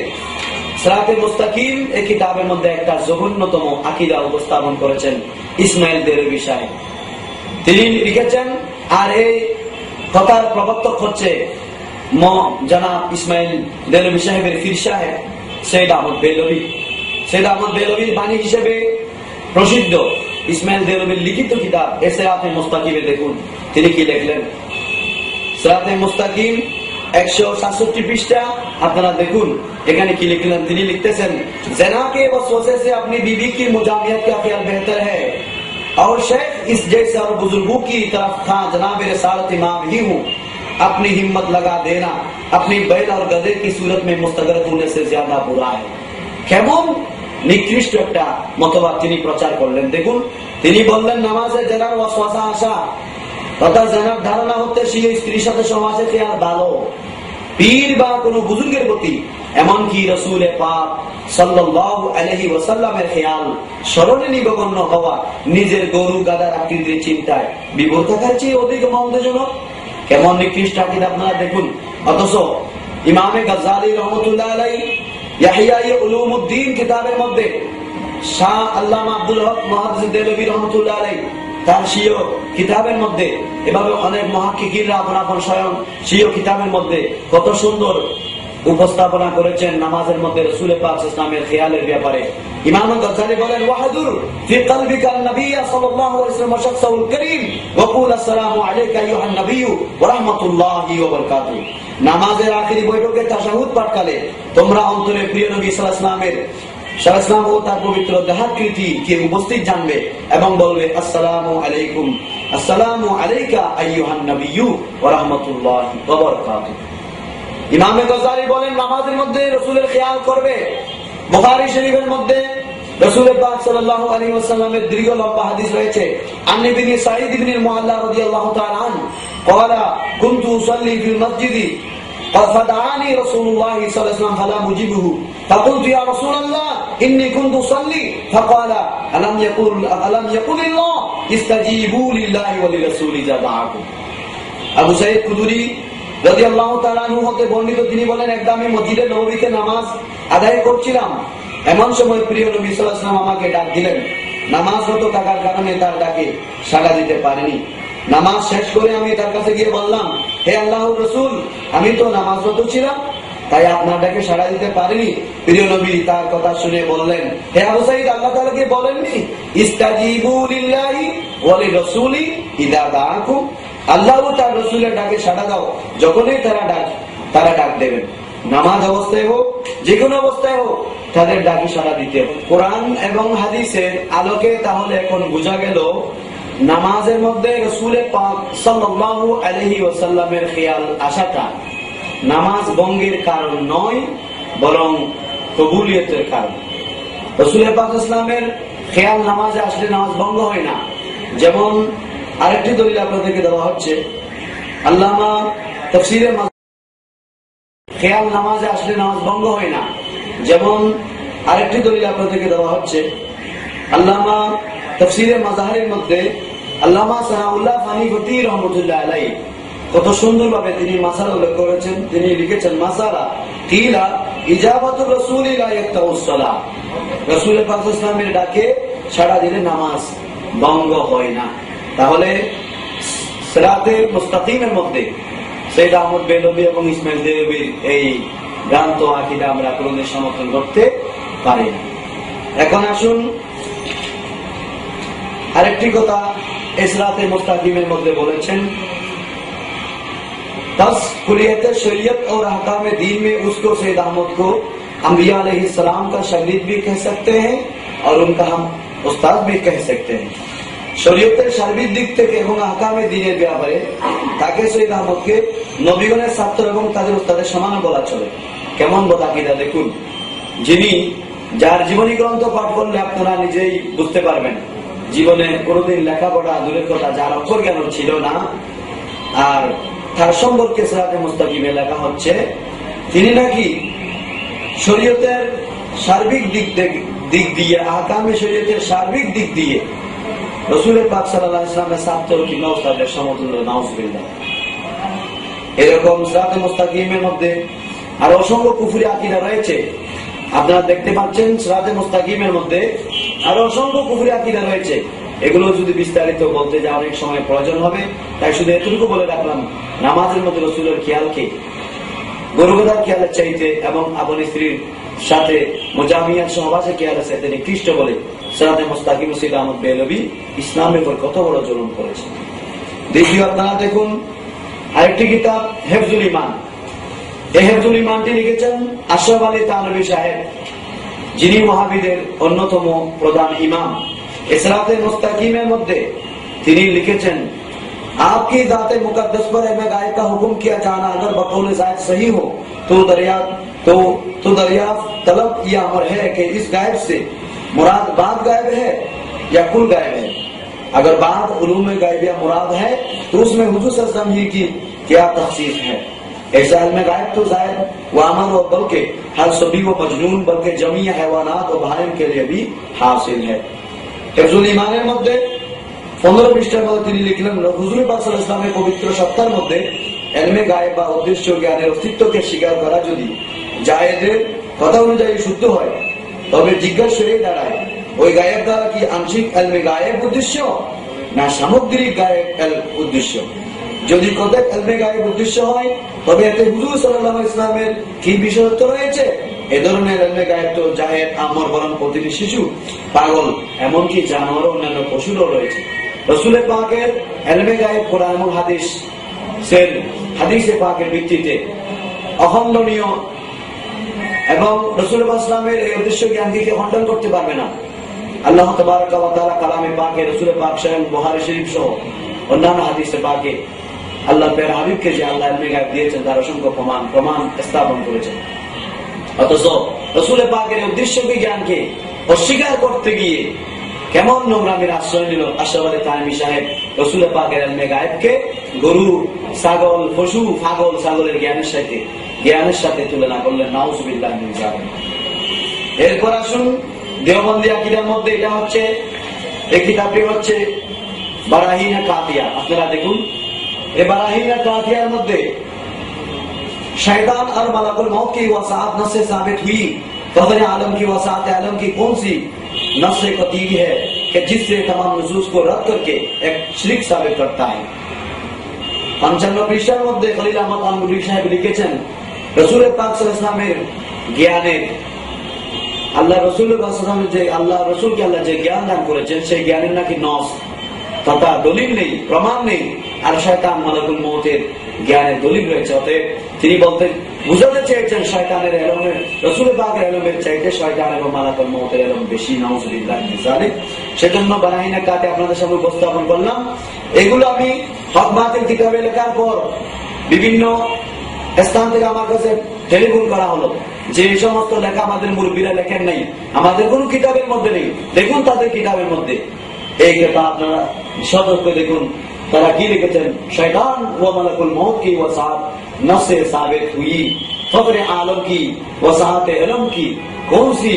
সিরাতে মুস্তাকিম, এই কিতাবের মধ্যে একটা জঘন্যতম আকীদা উপস্থাপন করেছেন ইসমাইল দেরবি সাহেব। তিনি লিখেছেন, আর এই কথার প্রবর্তক হচ্ছে জনাব ইসমাইল দেরবি সাহেবের পীর সাহেব সৈয়দ আহমদ বেলভী। সৈয়দ আহমদ বেলভীর বাণী হিসেবে প্রসিদ্ধ ইসমাইল দেরবির লিখিত কিতাব সিরাতে মুস্তাকিমে দেখুন তিনি কি লিখলেন। সিরাতে মুস্তাকিম 167 পৃষ্ঠা, আপনারা দেখুন এখানে কি লিখলেন। তিনি লিখতেছেন, ज़ना के वसवसे से अपनी बीवी की मुजामियत का ख्याल बेहतर है और शेख इस जैसे और बुजुर्गों की तरफ था जनाब रिसालत इमाम ही हूँ, अपनी हिम्मत लगा देना अपनी बैल और गधे की सूरत में मुस्तगरक होने से ज्यादा बुरा है। কেমন নিকৃষ্ট একটা মতবাদ তিনি প্রচার করলেন। দেখুন তিনি বললেন, নামাজে জেনার ওয়াসওয়াসা আসা তথা জেনার ধারণা হতে সেই স্ত্রীর সাথে সমাজে খেয়াল ভালো, পীর বা কোন বুজুর্গের প্রতি এমনকি রাসূল পাক সাল্লাল্লাহু আলাইহি ওয়াসাল্লামের খেয়াল স্মরণে নিবগণ্য হওয়া নিজের গরু গাদার আকৃতির চিন্তায় বিভোর থাকার চেয়ে অধিক মন্দজনক। কেমন নিকৃষ্ট আকীদা আপনারা দেখুন। অথচ ইমামে গাজ্জালী রহমাতুল্লাহ আলাইহি ইয়াহইয়া উলুমুদ্দিন কিতাবের মধ্যে শাহ আল্লামা আব্দুল হক মুহাদ্দিস দেলভী রহমাতুল্লাহ আলাইহি তার স্বীয় কিতাবের মধ্যে, এভাবে অনেক মুহাক্কিকিনরা আপন স্বয়ং স্বীয় কিতাবের মধ্যে কত সুন্দর উপস্থাপনা করেছেন নামাজের মধ্যে রাসূল পাক ইসলামের খেয়ালের ব্যাপারে। ইমাম গাজ্জালী বলেন, ওয়াহদুর ফি কলবিকা নবী সাল্লাল্লাহু আলাইহি ওয়াসাল্লাম শাখসুল করিম ওয়া কুল আসসালামু আলাইকা আইয়ুহান নবী ওয়া রাহমাতুল্লাহি ওয়া বারাকাতুহু। নামাজের আখেরি বৈঠকে তাশাহুদ পাঠকালে তোমরা অন্তরে প্রিয় নবী সাল্লাল্লাহু আলাইহি ওয়াসাল্লাম ও তার পবিত্র দেহাকৃতি কে উপস্থিত জানবে এবং বলবে, আসসালামু আলাইকুম, আসসালামু আলাইকা আইয়ুহান নবী ওয়া রাহমাতুল্লাহি ওয়া বারাকাতুহু। ইমাম গাজ্জালী বলেন, নামাজের মধ্যে রাসূলের খেয়াল করবে। বুখারী শরীফের মধ্যে রাসূল পাক সাল্লাল্লাহু আলাইহি ওয়াসাল্লামের দীর্ঘ লম্বা হাদিস রয়েছে। আন ইবনে সাঈদ ইবনে মুআল্লা রাদিয়াল্লাহু তাআলা আনহু قال كنت اصلي في المسجد فدعاني رسول الله صلى الله عليه وسلم فلا مجيبه فقلت يا رسول الله اني كنت اصلي فقال الم يقل الله استجيبوا لله ولرسوله اذا دعاكم। আবু সাঈদ খুদরি রাদিয়াল্লাহু তাআলা আনহু হতে বর্ণিত, তিনি বলেন, একদা আমি মসজিদে নববীতে নামাজ আদায় করছিলাম, এমন সময় প্রিয় নবী সাল্লাল্লাহু আলাইহি ওয়াসাল্লাম আমাকে ডাক দিলেন। নামাজরত থাকার কারণে তার ডাকে সাড়া দিতে পারিনি। নামাজ শেষ করে আমি তার কাছে গিয়ে বললাম, হে আল্লাহর রাসূল, আমি তো নামাজরত ছিলাম, তাই আপনার ডাকে সাড়া দিতে পারিনি। প্রিয় নবী তার কথা শুনে বললেন, হে আবু সাঈদ, আল্লাহ তাআলাকে বলেননি ইস্তাজিবু লিল্লাহি ওয়া লিরাসূলি ইযা দাআকুম, আল্লাহ ও তার রাসূলের ডাকে সাড়া দাও যখনই তারা ডাক দেবেন। নামাজ অবস্থায় হোক, যে কোনো অবস্থায় হোক, তাদের ডাকে সাড়া দিতে হবে। কোরআন এবং হাদিসের আলোকে তাহলে এখন বোঝা গেল নামাজের মধ্যে রাসূল পাক সাল্লাল্লাহু আলাইহি ওয়াসাল্লামের খেয়াল আসাটা নামাজ ভঙ্গের কারণ নয়, বরং কবুলিয়তের কারণ। রাসূল পাক ইসলামের খেয়াল নামাজে আসলে নামাজ ভঙ্গ হয় না। যেমন আরেকটি দলিল আপনাদেরকে দেওয়া হচ্ছে, আল্লামা তাফসীরে খেয়াল নামাজে আসলে নামাজ ভঙ্গ হয় না। যেমন আরেকটি দলিল আপনাদেরকে দেওয়া হচ্ছে, আল্লামা তাফসীরে মাজাহিরের মধ্যে আল্লামা সানাউল্লাহ ফানি ফতি রহমাতুল্লাহ আলাইহি কত সুন্দরভাবে তিনি মাসালা উল্লেখ করেছেন। তিনি লিখেছেন, মাসালা কিলা ইজাবাতুর রাসূল লা ইয়াক্তাউস সালাহ, রাসূল পাক ইসলামের ডাকে সাড়া দিলে নামাজ ভঙ্গ হয় না। তাহলে সিরাতে মুস্তাকিমের মধ্যে সৈয়দ আহমদ বেলভী এবং ইসমাইল দেরবির এই ভ্রান্ত আকীদা আমরা কোনদিন সমর্থন করতে পারি না। এখন আসুন আরেকটি কথা সিরাতে মুস্তাকিমের মধ্যে বলেছেন, दस कुलियत शरीयत और अहकाम दीन में उसको सैयद अहमद को अंबिया अलैहिस्सलाम का शागिर्द भी कह सकते हैं और उनका हम उस्ताद भी कह सकते हैं। শরীয়তের সার্বিক দিক থেকে এবং আহকামে দ্বীনের ব্যাপারে তাকে সৈয়দ আহমদকে নবীগণের ছাত্র এবং তাদের উস্তাদের সমান বলা চলে। কেমন বদাকিদা দেখুন, যিনি যার জীবনী গ্রন্থ পাঠ করলে আপনারা নিজেই বুঝতে পারবেন জীবনে কোনোদিন লেখাপড়া দূরের কথা যার অক্ষর জ্ঞান ছিল না, আর তার সম্পর্কে সিরাতে মুস্তাকিমে লেখা হচ্ছে তিনি নাকি শরীয়তের সার্বিক দিক দিয়ে আহকামে শরীয়তের সার্বিক দিক দিয়ে রাসূল পাক সাল্লাল্লাহু আলাইহি ওয়াসাল্লামের ছাত্র কিংবা উস্তাদের সমতুল্য, নাউজুবিল্লাহ। এরকম সিরাতে মুস্তাকিমের মধ্যে আর অসংখ্য কুফরি আকীদা রয়েছে। আপনারা দেখতে পাচ্ছেন সিরাতে মুস্তাকিমের মধ্যে আর অসংখ্য কুফরি আকীদা রয়েছে। এগুলো যদি বিস্তারিত বলতে যা অনেক সময় প্রয়োজন হবে, তাই শুধু এতটুকু বলে রাখলাম, নামাজের মধ্যে রাসূলের খেয়ালকে গরুগদার খেয়ালের চাইতে এবং আপন স্ত্রীর সাথে মুজামিয়াত সহবাসের খেয়ালের চাইতে নিকৃষ্ট বলে সিরাতে মুস্তাকিম সৈয়দ আহমদ বেলবী ইসলামের উপর কত বড় জুলুম করেছে। দ্বিতীয় আপনারা দেখুন আরেকটি কিতাব হেফজুল ইমান। এই হেফজুল ইমানটি লিখেছেন আশরাফ আলী থানভী সাহেব, যিনি ওয়াহাবীদের অন্যতম প্রধান ইমাম। সিরাতে মুস্তাকিমের মধ্যে তিনি লিখেছেন, आपकी दाते मुकद्दस पर हमें गायब का हुक्म किया जाना अगर बकौल जायद सही हो तो दरियाफ्त तलब यह अमर है कि इस गायब से मुराद बात गायब है या कुल गायब है। अगर बात उलूम गायब या मुराद है तो उसमें हुजूर सल्लल्लाहु अलैहि वसल्लम ही की क्या तखसीस है। ऐसा इल्म गायब तो जायद व अमर व बल्कि हर सभी व मजनून बल्कि जमी हैवानात व बहाइम के लिए भी हासिल है। हिफ्जुल ईमाনের মধ্যে 15 পৃষ্ঠার মধ্যে তিনি লিখলেন, হুজুর পাক সাল্লাল্লাহু আলাইহি ওয়াসাল্লামের পবিত্র সত্তার মধ্যে ইলমে গায়েব বা উদ্দেশ্য জ্ঞানের অস্তিত্বকে স্বীকার করা যদি জায়েদের কথা অনুযায়ী শুদ্ধ হয়, তবে জিজ্ঞাসা হয়ে দাঁড়ায় ওই গায়েব দ্বারা কি আংশিক ইলমে গায়েব উদ্দেশ্য না সামগ্রিক গায়েব উদ্দেশ্য। যদি কতক ইলমে গায়েব উদ্দেশ্য হয় তবে এতে হুজুর সাল্লাল্লাহু আলাইহি ওয়াসাল্লামের কি বিশেষত্ব রয়েছে। এ ধরনের ইলমে গায়েব তো জাহেদ আমর বরং প্রতিটি শিশু, পাগল, এমনকি জানোয়ার ও অন্যান্য পশুরও রয়েছে। রাসূল পাকের ইলমে গায়েব কোরআন এবং হাদিসে পাকের ভিত্তিতে অখণ্ডনীয় এবং রাসূল ইসলামের এই উদ্দেশ্য জ্ঞানকে খণ্ডন করতে পারবে না। আল্লাহ তাবারক ওয়া তাআলা কালামে পাকে রাসূল পাক স্বয়ং বুখারী শরীফ সহ অন্যান্য হাদিসে পাকে আল্লাহ তার হাবিবকে যে আল্লাহ ইলমে গায়েব দিয়েছেন তার অসংখ্য প্রমাণ স্থাপন করেছেন। অথচ রাসূল পাকের উদ্দেশ্যকে জ্ঞানকে অস্বীকার করতে গিয়ে কেমন নোংরামির আশ্রয় নিল আশরাফ আলী থানভী সাহেব। রাসূল পাকের ইলমে গায়েবকে গরু, ছাগল, পশু, পাগল, ছাগলের জ্ঞানের সাথে তুলনা করলেন। নাউজুবিল্লাহ মিন যালিক। এরপর আসুন দেওবন্দি আকীদার মধ্যে এটা হচ্ছে, এই কিতাবটি হচ্ছে বারাহিনা কাতিয়া। আপনারা দেখুন এই বারাহিনা কাতিয়ার মধ্যে शैतान और मलकुल मौत की वसात नस से साबित हुई। कदर आलम की वसात आलम की कौन सी नस से कती है कि जिससे तमाम नुसूस को रद्द करके एक शरीक साबित करता है। 55 পৃষ্ঠার মধ্যে খলিল আহমদ থানভী সাহেব লিখেছেন, রাসূল পাক সাল্লাল্লাহু আলাইহি ওয়াসাল্লামের জ্ঞানের আল্লাহ রাসূল যে আল্লাহ রাসূলকে আল্লাহ যে জ্ঞান দান করেছেন সেই জ্ঞানের নাকি নস তথা দলিল নেই, প্রমাণ নেই। আর শয়তান মালাকুল মউতের জ্ঞানের দলিল রয়েছে। অতএব তিনি বুঝাতে চেয়েছেন শয়তানের ইলমের রাসূল পাকের ইলমের চাইতে শয়তান এবং মালাকুল মউতের ইলম বেশি। নাউজুবিল্লাহ মিন যালিক। সেজন্য বারাহিনা কাতে আপনাদের সামনে উপস্থাপন করলাম। এগুলো আমি হক বাতিল কিতাবে লেখার পর বিভিন্ন স্থান থেকে আমার কাছে টেলিফোন করা হলো যে এই সমস্ত লেখা আমাদের মুরব্বীরা লেখেন নাই, আমাদের কোন কিতাবের মধ্যে নেই। দেখুন তাদের কিতাবের মধ্যে এই কথা আপনারা সতর্ক দেখুন তারা কি লিখেছেন। শয়তান ও মালাকুল মौत की वसात नस से साबित हुई, खबर आलम की वसात इल्म की कौन सी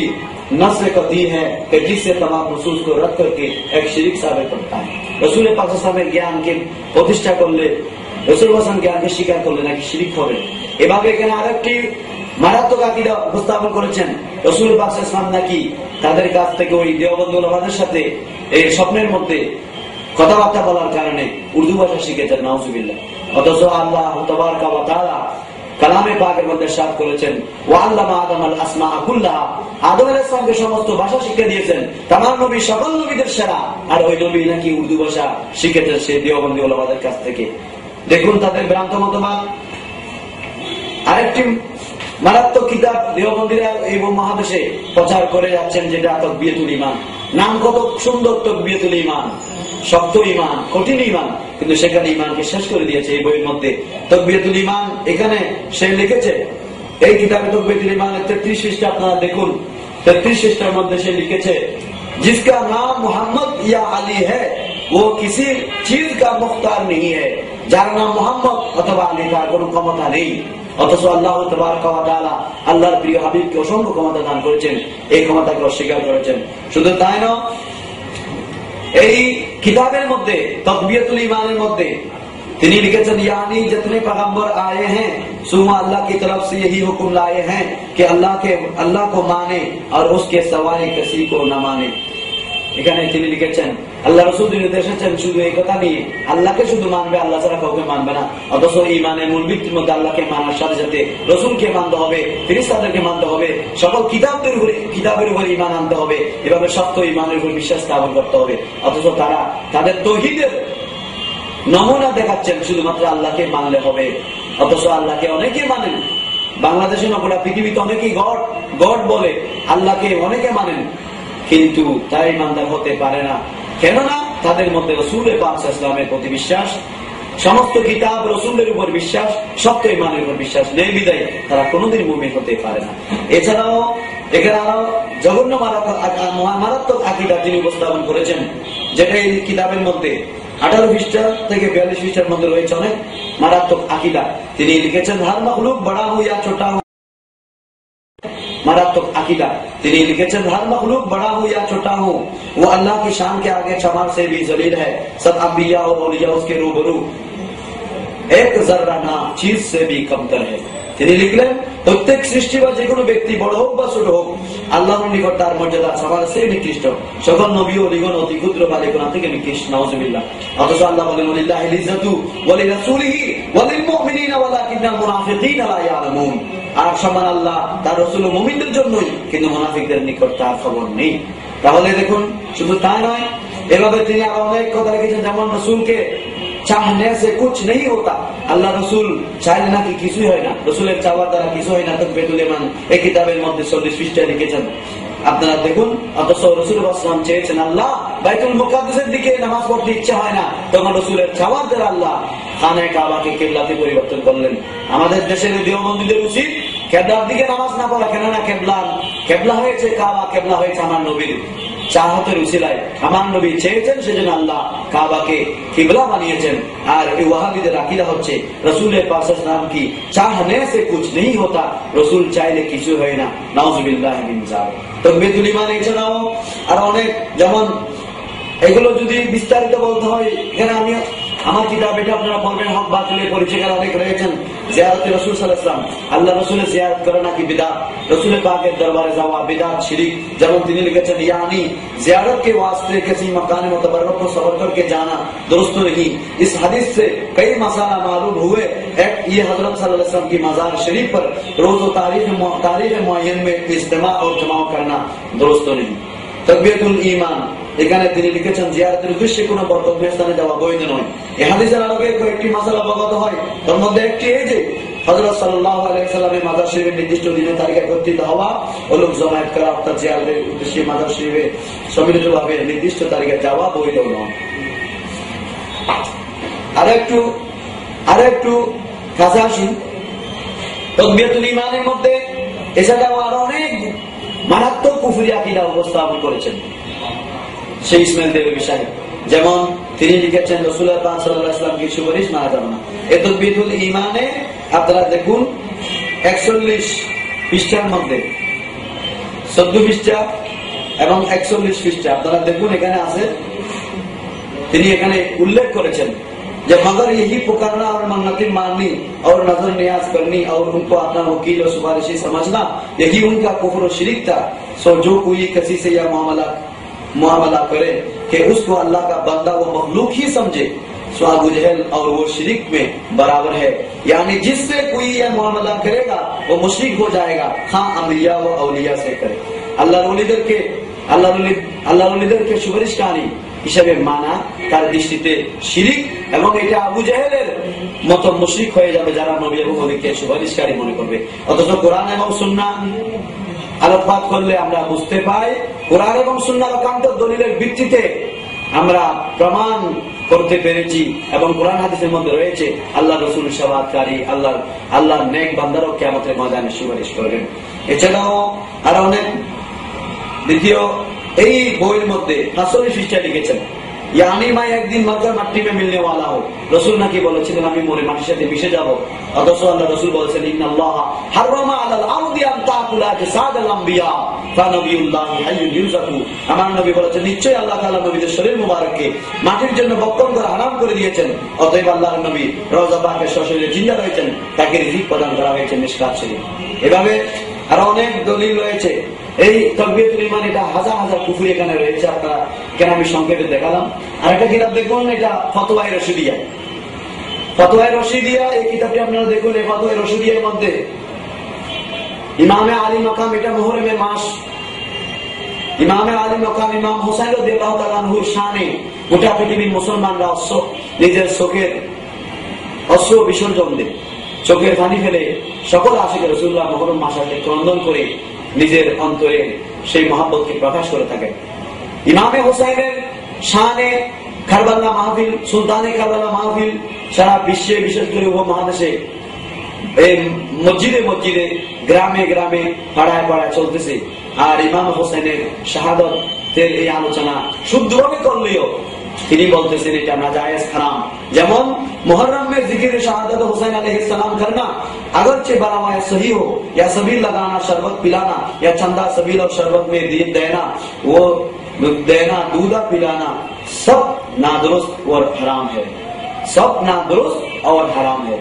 नस से कती है कि जिससे तमाम नुसूस को रद्द करके एक शरीक साबित करता है। रसूल पाक सल्लल्लाहु अलैहि वसल्लम জ্ঞানকে প্রতিষ্ঠা করলে, রাসূল ওয়াসাল্লাম জ্ঞানকে স্বীকার করলে নাকি শিরিক হবে। এভাবে এখানে আরেকটি মারাত্মক আকীদা উপস্থাপন করেছেন। রাসূল পাক সাল্লাল্লাহু আলাইহি ওয়াসাল্লাম নাকি তাদের কাছ থেকে ওই দেওবন্দি ওলামাদের সাথে এই স্বপ্নের মধ্যে কথাবার্তা বলার কারণে উর্দু ভাষা শিখেছেন। নাউজুবিল্লাহ। অথচ আল্লাহ তাবারক ওয়া তাআলা কালামে পাকের মধ্যে ইরশাদ করেছেন, ওয়া আল্লামা আদম আল আসমা কুল্লাহা, আদম আলাইহিস সালামকে সমস্ত ভাষা শিক্ষা দিয়েছেন। তামাম নবী সকল নবীদের সেরা। আর ওই নবী নাকি উর্দু ভাষা শিখেছেন সেই দেওবন্দি ওলামাদের কাছ থেকে। দেখুন তাদের ভ্রান্ত মতবাদ। আরেকটি মারাত্মক কিতাব দেওবন্দিরা এই মহাদেশে প্রচার করে যাচ্ছেন যেটা তাকবিয়াতুল ঈমান। নাম কত সুন্দর, তাকবিয়াতুল ঈমান, শক্ত ঈমান, কঠিন ঈমান, কিন্তু সেখানে ঈমানকে শেষ করে দিয়েছে এই বইয়ের মধ্যে। তাকবিয়াতুল ঈমান এখানে সে লিখেছে এই কিতাবে তাকবিয়াতুল ঈমানের 33 পৃষ্ঠা আপনারা দেখুন। 33 পৃষ্ঠার মধ্যে সে লিখেছে, जिसका नाम मोहम्मद या अली है वो किसी चीज का मुख्तार नहीं है। যার নাম মোহাম্মদ অথবা আলী তার কোনো ক্ষমতা নেই। অথচ আল্লাহ তাবারক ওয়া তাআলা আল্লাহর প্রিয় হাবিবকে অসংখ্য ক্ষমতা দান করেছেন, এই ক্ষমতাকে অস্বীকার করেছেন। শুধু তাই নয়, এই কিতাবের মধ্যে তাকবিয়াতুল ঈমানের মধ্যে তিনি লিখেছেন, यानी जितने पैगंबर आए हैं सुबह अल्लाह की तरफ से यही हुक्म लाए हैं कि अल्लाह को माने और उसके सवाए किसी को न माने। এখানে তিনি লিখেছেন আল্লাহ রাসূল নির্দেশ দিয়েছেন শুধু এই কথা নিয়ে আল্লাহকে শুধু মানবে, আল্লাহ ছাড়া কাউকে মানবে না। অথচ ঈমানের মূল ভিত্তির মধ্যে আল্লাহকে মানার সাথে সাথে রাসূলকে মানতে হবে, ফেরেশতাদেরকে মানতে হবে, সকল কিতাবের উপর ঈমান আনতে হবে, এভাবে সত্য ঈমানের উপর বিশ্বাস স্থাপন করতে হবে। অথচ তারা তাদের তাওহীদের নমুনা দেখাচ্ছেন শুধুমাত্র আল্লাহকে মানলে হবে। অথচ আল্লাহকে অনেকে মানেন, বাংলাদেশে না গোটা পৃথিবীতে অনেকেই গড বলে, আল্লাহকে অনেকে মানেন, কিন্তু তারা ইমানদার হতে পারে না। কেননা তাদের মধ্যে রাসূল পাক সাল্লাল্লাহু আলাইহি ওয়াসাল্লামের প্রতি বিশ্বাস, সমস্ত কিতাব রাসূলের উপর বিশ্বাস, সত্য ঈমানের উপর বিশ্বাস নেই বিধায় তারা কোনোদিন মুমিন হতে পারে না। এছাড়াও এখানে আরো জঘন্য মারাত্মক আকীদা তিনি উপস্থাপন করেছেন, যেটা এই কিতাবের মধ্যে 18 পৃষ্ঠা থেকে 42 পৃষ্ঠার মধ্যে রয়েছে অনেক মারাত্মক আকীদা। তিনি লিখেছেন হর মখলুক বড়া হো ইয়া ছোটা হো, मारात्मक अकीदा। তিনি লিখেছেন हर मखलूक बड़ा हो या छोटा हो वो अल्लाह की शान के आगे चमार से भी जलील है। सब अंबिया और औलिया उसके रूबरू एक जर्रा ना चीज से भी कमतर है। তিনি লিখলেন প্রত্যেক সৃষ্টি বা যে কোনো ব্যক্তি বড় হোক বা ছোট হোক আল্লাহর নিকট তার মর্যাদা সবার চেয়ে নিকৃষ্ট। সকল নবী ও লিগন অতি ক্ষুদ্র বালিকনা থেকে নিকৃষ্ট, নাউজুবিল্লাহ। অথচ আল্লাহ বলেন ওয়ালিল্লাহিল ইজ্জাতু ওয়া লিরাসূলিহি ওয়া লিল মুমিনিনা ওয়ালাকিন্নাল মুনাফিকিনা লা ইয়ালামুন। আর সম্মান আল্লাহ তার রাসূল ও মুমিনদের জন্যই, কিন্তু মুনাফিকদের নিকট তার খবর নেই। তাহলে দেখুন শুধু তা নয়, এভাবে তিনি আরো অনেক কথা লিখেছেন, যেমন রাসূলকে চাহনে সে কুছ নেই হতা, আল্লাহ রসুল চাইলে নাকি কিছুই হয় না, রসুলের চাওয়ার দ্বারা কিছু হয় না। তাকবীরুল ঈমান এই কিতাবের মধ্যে 40 পৃষ্ঠায় লিখেছেন, আপনারা দেখুন। অথচ রসুল সাল্লাল্লাহু চেয়েছেন আল্লাহ বাইতুল মুকাদ্দাসের দিকে নামাজ পড়তে ইচ্ছা হয় না, তখন রসুলের চাওয়ার দ্বারা আল্লাহ খানায়ে কাবাকে কিবলাতে পরিবর্তন করলেন। আমাদের দেশের দেওবন্দীদের উচিত কিবলার দিকে নামাজ না পড়া, কেননা কিবলা হয়েছে কাবা, কিবলা হয়েছে আমার নবীর চাহতের উসিলায়। আমার নবী চেয়েছেন সেজন্য আল্লাহ কাবাকে কিবলা বানিয়েছেন। আর এই ওয়াহাবিদের আকীদা হচ্ছে রাসূলের পাক সাল্লাল্লাহু আলাইহি ওয়াসাল্লাম কি চাহনে সে কুছ নেই হতা, রাসূল চাইলে কিছু হয় না, নাউজুবিল্লাহ মিন যালিক। তাকবীরুল ঈমান এছাড়াও আর অনেক, যেমন এগুলো যদি বিস্তারিত বলতে হয়, এখানে আমি আমার কিতাব এটা আপনারা পড়বেন, হক বাতিলের পরিচয়কার অনেক রয়েছেন। জিয়ারতে রাসূল সাল্লাল্লাহু আলাইহি ওয়াসাল্লাম, আল্লাহ রাসূলের জিয়ারত করা নাকি বিদআত, রাসূলের পাকের দরবারে যাওয়া বিদআত, শিরক। যেমন তিনি লিখেছেন यानी जियारत के वास्ते किसी मकान मुतबर्रक को सफर करके जाना दुरुस्त नहीं। इस हदीस से कई मसाला मालूम हुए। एक ये हजरत सल्लल्लाहु अलैहि वसल्लम की मजार शरीफ पर रोज व तारीख मुअय्यन में इज्तिमा और जमा करना दुरुस्त नहीं। তাকবীরুল ঈমান এখানে তিনি লিখেছেন জিয়ারতের উদ্দেশ্যে কোনো বর্তমান স্থানে যাওয়া বৈধ নয়। এই হাদিসের আলোকে কয়েকটি মাসালা অবগত হয়। তার মধ্যে একটি এই যে হযরত সাল্লাল্লাহু আলাইহি ওয়াসাল্লামের মাজার শরীফের নির্দিষ্ট দিনে তারিখে একত্রিত হওয়া ও লোক জমায়েত করা, অর্থাৎ জিয়ারতের উদ্দেশ্যে মাজার শরীফে সম্মিলিতভাবে নির্দিষ্ট তারিখে যাওয়া বৈধ নয়। আরেকটু কাছে আসুন, তাকবীরুল ঈমানের মধ্যে এছাড়াও আরো অনেক মারাত্মক কুফরি আকীদা উপস্থাপন করেছেন সেই ইসমাইল দেবী সাহেব। যেমন তিনি লিখেছেন রাসূলুল্লাহ সাল্লাল্লাহু আলাইহি ওয়াসাল্লাম কি সুপারিশ মানা যাবে না। এই তাকবীরুল ঈমানে আপনারা দেখুন 41 পৃষ্ঠার মধ্যে 14 পৃষ্ঠা এবং 41 পৃষ্ঠা আপনারা দেখুন, এখানে আছে, তিনি এখানে উল্লেখ করেছেন যে मगर यही पुकारना और मन्नत माननी और नजर नियाज करनी और उनको अपना वकील और सिफारिशी समझना यही उनका कुफ्र और शिरक था। सो जो कोई किसी से यह मुआमला करे कि उसको अल्लाह का बंदा वो मखलूक ही समझे, सो अबू जहल और वो शिरक में बराबर है। यानी जिससे कोई यह मुआमला करेगा वो मुशरिक हो जाएगा, हाँ अंबिया व औलिया से करे। আল্লাহর ওলিদেরকে সুপারিশকারী হিসেবে মানা তার দৃষ্টিতে শিরিক, এবং এটা আবু জেহেলের মতো মুশরিক হয়ে যাবে যারা নবী এবং ওলিকে সুপারিশকারী মনে করবে। অথচ কোরআন এবং সুন্নাহ আলোকপাত করলে আমরা বুঝতে পাই, কোরআন এবং সুন্নাহ একান্ত দলিলের ভিত্তিতে আমরা প্রমাণ করতে পেরেছি, এবং কোরআন হাদিসের মধ্যে রয়েছে আল্লাহ রাসূল শাফাআতকারী, আল্লাহর নেক বান্দারাও কিয়ামতের ময়দানে সুপারিশ করবেন। এছাড়াও আরো অনেক, দ্বিতীয় এই বইয়ের মধ্যে 40 পৃষ্ঠায় লিখেছেন यानी मैं एक दिन मरकर मट्टी में मिलने वाला हूँ। रसूल नाকি বলেছিলেন আমি মরে মাটির সাথে মিশে যাব। অথচ আল্লাহ রাসূল বলেছেন ইন্নাল্লাহ হারামা আলাল আরদি আন তাকুলা জাসাদাল আম্বিয়া ফানাবিয়ুল্লাহি হাইয়ুন ইউযাকু। আমার নবী বলেছেন নিশ্চয়ই আল্লাহ তাআলা নবীদের শরীর মুবারককে মাটির জন্য বক্ষণ করা হারাম করে দিয়েছেন, অতএব আল্লাহর নবী রওজা পাকের সশরীরে জিন্দা রয়েছেন, তাকে রিজিক প্রদান করা হয়েছে মিশকাত শরীফ। এভাবে আরো অনেক দলিল রয়েছে। এই তাকবীরাতুল ঈমান এটা হাজার হাজার কুফরি এখানে রয়েছে, আপনারা কেন আমি সংক্ষেপে দেখালাম। আর একটা কিতাব দেখুন, এটা ফতোয়ায়ে রশিদিয়া। ফতোয়ায়ে রশিদিয়া এই কিতাবটি আপনারা দেখুন। এই ফতোয়ায়ে রশিদিয়ার মধ্যে ইমামে আলী মাকাম, এটা মুহররমের মাস, ইমামে আলী মাকাম ইমাম হুসাইন রাদিয়াল্লাহু তাআলা আনহুর শানে গোটা পৃথিবীর মুসলমানরা নিজের চোখের অশ্রু বিসর্জন দেয়, চোখের পানি ফেলে সকল আশিক রাসূলুল্লাহ মুহররম মাসকে ক্রন্দন করে নিজের অন্তরে সেই মহব্বতকে প্রকাশ করে থাকেন। ইমামে হুসাইনের শানে কারবালা মাহফিল, সুলতানে কারবালা মাহফিল সারা বিশ্বে, বিশেষ করে উপমহাদেশে মসজিদে মসজিদে, গ্রামে গ্রামে, পাড়ায় পাড়ায় চলতেছে। আর ইমাম হোসেনের শাহাদাতের এই আলোচনা শুদ্ধভাবে করলেও তিনি বলতেছেন এটা নাজায়েজ হারাম। যেমন मुहर्रम में जिक्र शहादत हुसैन अलैहिस्सलाम करना अगरचे बरावाए सही हो, या सबील लगाना, शरबत पिलाना, या चंदा सबील और शरबत में देना, वो देना, दूधा पिलाना, सब नादुरुस्त और हराम है, सब नादुरुस्त और हराम है।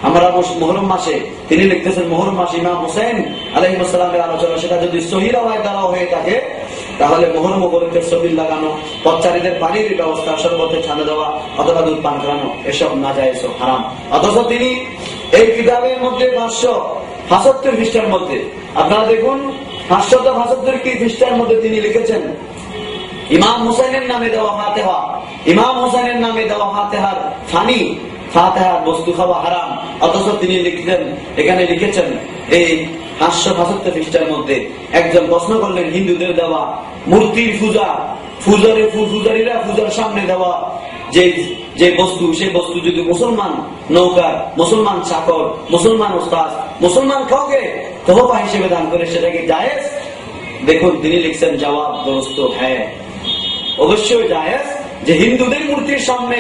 আমরা মুহররম মাসে, তিনি লিখতেছেন মুহররম মাসে ইমাম হোসেন আলাইহিস সালামের আলোচনা সেটা যদি সহিহ রাওয়ায়াত দ্বারা হয়ে থাকে, তাহলে মুহররম উপলক্ষে সবিল লাগানো, পথচারীদের পানির ব্যবস্থা, শরবতে ছানা দেওয়া অথবা দুধ পান করানো এসব নাজায়েজ ও হারাম। অথচ তিনি এই কিতাবের মধ্যে 575 পৃষ্ঠার মধ্যে আপনারা দেখুন, 575 পৃষ্ঠার মধ্যে তিনি লিখেছেন ইমাম হোসেনের নামে দেওয়া ফাতিহা, ইমাম হোসেনের নামে দেওয়া ফাতিহার ফানি, ফাতিহার বস্তু খাওয়া হারাম। অথচ তিনি লিখলেন, এখানে লিখেছেন এই 575 পৃষ্ঠার মধ্যে একজন প্রশ্ন করলেন, হিন্দুদের দেওয়া মূর্তির পূজা, পূজারীরা পূজার সামনে দেওয়া যে বস্তু, সেই বস্তু যদি মুসলমান নৌকার, মুসলমান চাকর, মুসলমান ওস্তাদ, মুসলমান কাউকে তোহফা হিসেবে দান করে, সেটা কি জায়েজ? দেখুন তিনি লিখছেন, জবাব দুরুস্ত হ্যাঁ, অবশ্যই জায়েজ, যে হিন্দুদের মূর্তির সামনে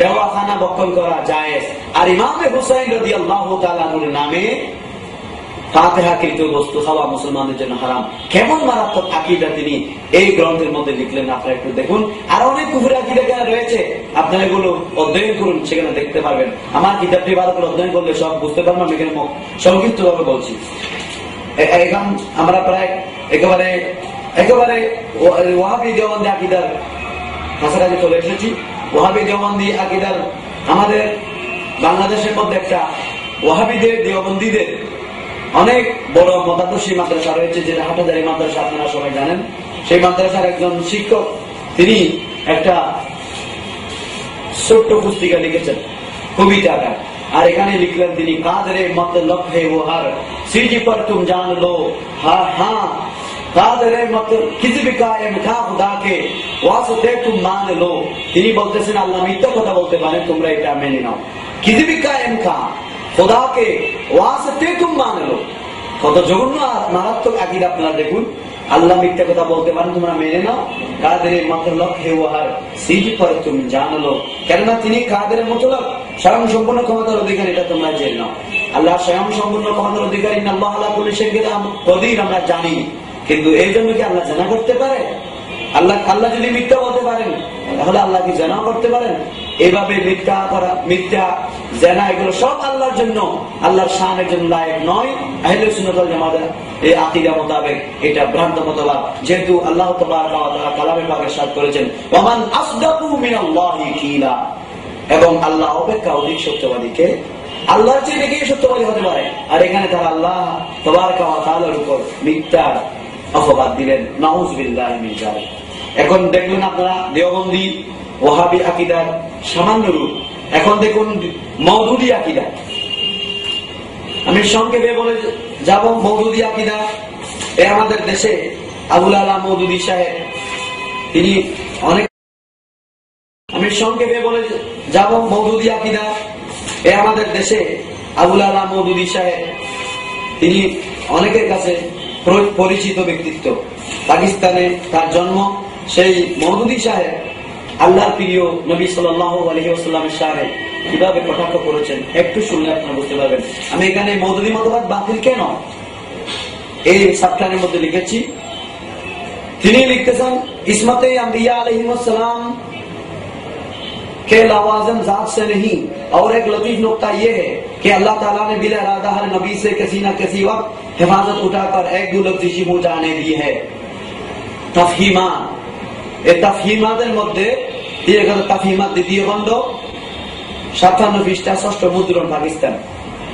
দেওয়া খানা বক্ষণ করা জায়েজ। আর ইমামে হুসাইন রাদিয়াল্লাহু তাআলা আনহুর নামে ফাতিহাকৃত বস্তু খাওয়া মুসলমানদের জন্য হারাম। কেমন মারাত্মক আকীদা তিনি এই গ্রন্থের মধ্যে লিখলেন, আপনারা একটু দেখুন। আর অনেক কুফরি আকীদা এখানে রয়েছে, আপনারা এগুলো অধ্যয়ন করুন, সেখানে দেখতে পারবেন। আমার কিতাবটি ভালো করে অধ্যয়ন করলে সব বুঝতে পারবেন। আমি এখানে সংক্ষিপ্ত ভাবে বলছি। এখন আমরা প্রায় একেবারে ওয়াহাবি দেওবন্দি আকীদার কাছাকাছি চলে এসেছি। ওয়াহাবি দেওবন্দি আকীদার আমাদের বাংলাদেশের মধ্যে একটা ওয়াহাবিদের, দেওবন্দীদের অনেক বড় মতাদর্শী মাদ্রাসা রয়েছে, যেটা হাটহাজারী মাদ্রাসা, আপনারা সবাই জানেন। সেই মাদ্রাসার একজন শিক্ষক তিনি একটা ছোট্ট পুস্তিকা লিখেছেন, কবিতা আকার। আর এখানে লিখলেন তিনি, কাদরে মতলব হে वो हर सीढ़ी पर तुम जान लो, हाँ हाँ কাদরে মতলব किसी भी कायम था खुदा के वास्ते तुम मान लो। তিনি বলতেছেন আল্লাহ মিথ্যা কথা বলতে পারেন, তোমরা এটা মেনে নাও। किसी भी कायम था खुदा के वास्ते तुम मान लो। কত জঘন্য মারাত্মক আকীদা আপনারা দেখুন। আল্লাহ মিথ্যা কথা বলতে পারেন, তোমরা মেনে নাও। কাদের মতলব হে वो हर सीढ़ी पर तुम जान लो, কেননা তিনি কাদের মতলব, স্বয়ং সম্পূর্ণ ক্ষমতার অধিকারী, এটা তোমরা জেনে নাও। আল্লাহ স্বয়ং সম্পূর্ণ ক্ষমতার অধিকারী, আল্লাহ আলা কুল্লি শাইইন কদির, আমরা জানি। কিন্তু এই জন্য কি আল্লাহ জানা করতে পারে? আল্লাহ যদি মিথ্যা বলতে পারেন, তাহলে আল্লাহ কি জানা করতে পারেন? এভাবে মিথ্যা করা, মিথ্যা জানা, এগুলো সব আল্লাহর জন্য, আল্লাহর শানের জন্য লায়েক নয়। আহলে সুন্নাত ওয়াল জামাতের এই আকীদা মোতাবেক এটা ভ্রান্ত মতবাদ। যেহেতু আল্লাহ তাবারক ওয়া তাআলা কালামে পাকে ইরশাদ করেছেন, ওয়ামান আসদাকু মিনাল্লাহি কিলা, এবং আল্লাহ অপেক্ষা অধিক সত্যবাদী কে? আল্লাহর চেয়ে কে সত্যবাদী হতে পারে? আর এখানে তারা আল্লাহ তাবারক ওয়া তাআলার উপর মিথ্যা অপবাদ দিলেন, নাউযুবিল্লাহি মিন যালিক। এখন দেখলেন আপনারা দেওবন্দি ওয়াহাবি আকীদার সামান্য রূপ। এখন দেখুন মওদুদি আকীদা। আমি সংক্ষেপে বলে যাব মওদুদি আকীদা। এ আমাদের দেশে আবুল আলা মওদুদি সাহেব, তিনি অনেক, আমি সংক্ষেপে বলে যাব মওদুদি আকীদা। এ আমাদের দেশে আবুল আলা মওদুদি সাহেব, তিনি অনেকের কাছে পরিচিত ব্যক্তিত্ব। পাকিস্তানে তার জন্ম। সেই মওদুদি সাহেব আল্লাহর প্রিয় নবী সাল্লাল্লাহু আলাইহি ওয়াসাল্লামের শানে কিভাবে কটাক্ষ করেছেন, একটু শুনলে আপনারা বুঝতে পারবেন। আমি এখানে মওদুদি মতবাদ বাতিল কেন এই সাবটানের মধ্যে লিখেছি। তিনি লিখতেছেন, ইসমতে আম্বিয়া আলাইহিমুস সালাম कि लवाज़िम ज़ात से नहीं। और एक लतीफ नुक्ता ये है कि अल्लाह ताला ने बिला इरादा हर नबी से किसी न किसी वक्त हिफाजत उठाकर एक दो लफ्ज़ मुंह जाने दी है। तफहीमात, এই তাফহিমাতের মধ্যে তাফহিমাত দ্বিতীয় খণ্ড 57 পৃষ্ঠা 6ষ্ঠ মুদ্রণ পাকিস্তান।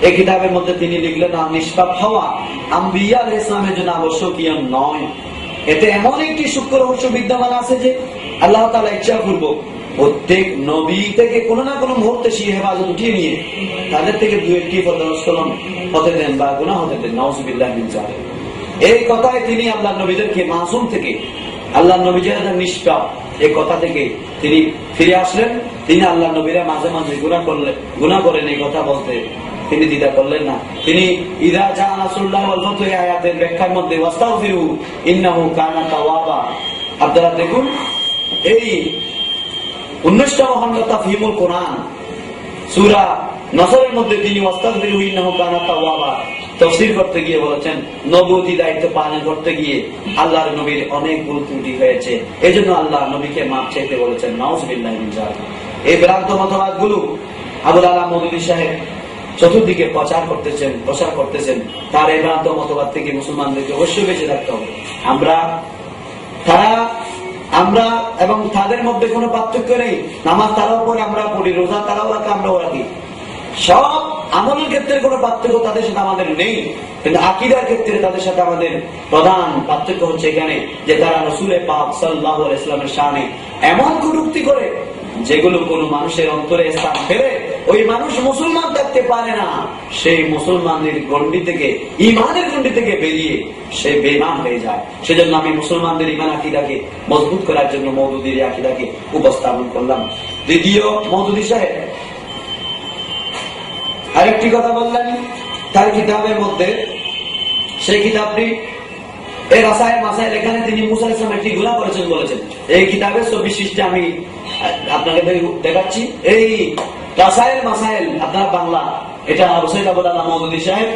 এই কিতাবের মধ্যে তিনি লিখলেন নিষ্পাপ হওয়া আম্বিয়া আলাইহিস সালামের জন্য আবশ্যকীয় নয়। এতে এমন একটি সূক্ষ্ম রহস্য বিদ্যমান আছে যে আল্লাহ তাআলা ইচ্ছাপূর্বক প্রত্যেক নবী থেকে কোনো না কোনো মুহূর্তে সেই হেফাজত উঠিয়ে নিয়ে তাদের থেকে দু একটি পদস্খলন হতে দেন বা গুনাহ হতে দেন। নাউযুবিল্লাহি মিন যালিক। এই কথায় তিনি আল্লাহর নবীদেরকে মাসুম থেকে, আল্লাহর নবী যারা নিষ্পাপ, এই কথা থেকে তিনি ফিরে আসলেন। তিনি আল্লাহর নবীরা মাঝে মাঝে গুনাহ করেন, এই কথা বলতে তিনি দ্বিধা করলেন না। তিনি ইযা জা নাসরুল্লাহ ওয়াল ফাতহু আয়াতের ব্যাখ্যার মধ্যে ওয়াস্তাগফিরু ইন্নাহু কানা তাওয়াবা, আপনারা দেখুন এই 19তম খণ্ড তাফহিমুল কোরআন সূরা নসরের মধ্যে তিনি ওয়াস্তাগফিরু ইন্নাহু কানা তাওয়াবা তাফসীর করতে গিয়ে বলেছেন নবুয়তি দায়িত্ব পালন করতে গিয়ে আল্লাহর নবীর অনেক ভুল ত্রুটি হয়েছে, এজন্য আল্লাহ নবীকে মাফ চাইতে বলেছেন। নাউযুবিল্লাহি মিন যালিক। এই ভ্রান্ত মতবাদগুলো আবুল আলা মওদুদী সাহেব চতুর্দিকে প্রচার করতেছেন। তার এই ভ্রান্ত মতবাদ থেকে মুসলমানদেরকে অবশ্যই বেঁচে থাকতে হবে। আমরা এবং তাদের মধ্যে কোনো পার্থক্য নেই। নামাজ তারাও পড়ে, আমরা পড়ি, রোজা তারাও রাখে, আমরাও রাখি। সব আমলের ক্ষেত্রে কোনো পার্থক্য তাদের সাথে আমাদের নেই, কিন্তু আকীদার ক্ষেত্রে তাদের সাথে আমাদের প্রধান পার্থক্য হচ্ছে এখানে যে তারা রাসূল পাক সাল্লাল্লাহু আলাইহি ওয়াসাল্লামের শানে এমন কটূক্তি করে যেগুলো কোন মানুষের অন্তরে স্থান ফেলে ওই মানুষ মুসলমান থাকতে পারে না। সেই মুসলমানের গণ্ডি থেকে, ইমানের গণ্ডি থেকে বেরিয়ে সে বেঈমান হয়ে যায়। সেজন্য আমি মুসলমানদের ইমান আকীদাকে মজবুত করার জন্য মওদুদীর আকীদাকে উপস্থাপন করলাম। দ্বিতীয় মওদুদী সাহেব আরেকটি কথা বললেন তার কিতাবের মধ্যে, সেই কিতাবটি এই রাসায়েল মাসাইল, এখানে তিনি মুসা আলাইহিস সালাম একটি গুনাহ করেছেন বলেছেন। এই কিতাবের 24 পৃষ্ঠা আমি আপনাকে দেখাচ্ছি। এই রাসায়েল মাসাইল আপনার বাংলা, এটা হুসাইন আবুল আলা মওদুদী সাহেব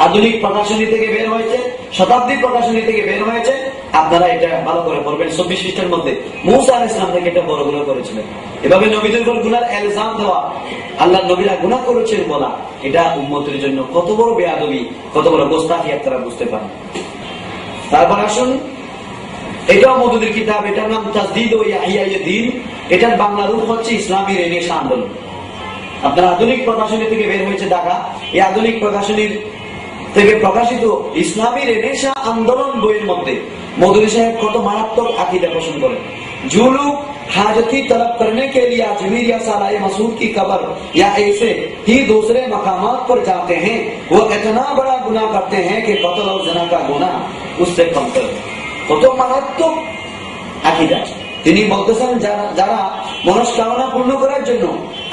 আধুনিক প্রকাশনী থেকে বের হয়েছে, শতাব্দী প্রকাশনী থেকে বের হয়েছে। আপনারা এটা ভালো করে পড়বেন। 24 পৃষ্ঠার মধ্যে মুসা আলাইহিস সালাম থেকে এটা বড় গুনাহ করেছিলেন। এভাবে নবীদের উপর গুনার ইলজাম দেওয়া, আল্লাহর নবীরা গুনাহ করেছেন বলা, এটা উম্মতের জন্য কত বড় বেয়াদবি, কত বড় গোস্তাখি আপনারা বুঝতে পারেন। তারপর আসুন, এটাও মওদুদীর কিতাব, এটার নাম তাসদীদ ও ইহইয়ায়ে দ্বীন। এটার বাংলা রূপ হচ্ছে ইসলামী রেনেসাঁ আন্দোলন। আপনার আধুনিক প্রকাশনী থেকে বের হয়েছে ঢাকা। এই আধুনিক প্রকাশনীর থেকে প্রকাশিত ইসলামী রেনেসাঁ আন্দোলন বইয়ের মধ্যে মওদুদী সাহেব কত মারাত্মক আকীদা পোষণ করেন। जो लोग हाजती तलब करने के लिए अजमेर या सालाए मसूद की कब्र या ऐसे ही दूसरे मकामात पर जाते हैं, वो इतना बड़ा गुनाह करते हैं कि कत्ल और ज़िना का गुनाह उससे कम कर। কত মারাত্মক আকীদা। তিনি বলতেছেন যারা মনস্কামনা পূর্ণ করার জন্য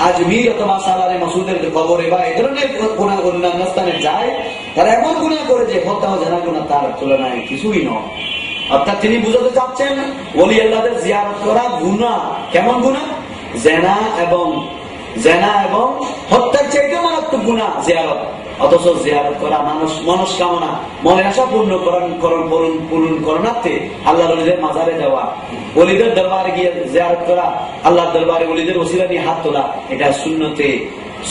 আজমির অথবা সালারে মাসুদের কবরে বা এই ধরনের অন্যান্য স্থানে যায়, তারা এমন গুনাহ করে যে হত্যা ও ज़िना গুনাহ তার তুলনায় কিছুই নয়। অর্থাৎ তিনি বুঝাতে চাচ্ছেন ওলি আল্লাহদের জিয়ারত করা গুনাহ। কেমন গুনাহ? ज़िना এবং হত্যার চাইতে মারাত্মক গুনাহ জিয়ারত। অথচ জিয়ারত করা মানুষ মনস্কামনা, মনের আশা পূর্ণ করণার্থে আল্লাহর ওলিদের মাজারে যাওয়া, ওলিদের দরবারে গিয়ে জিয়ারত করা, আল্লাহর দরবারে ওলিদের ওসিলা নিয়ে হাত তোলা, এটা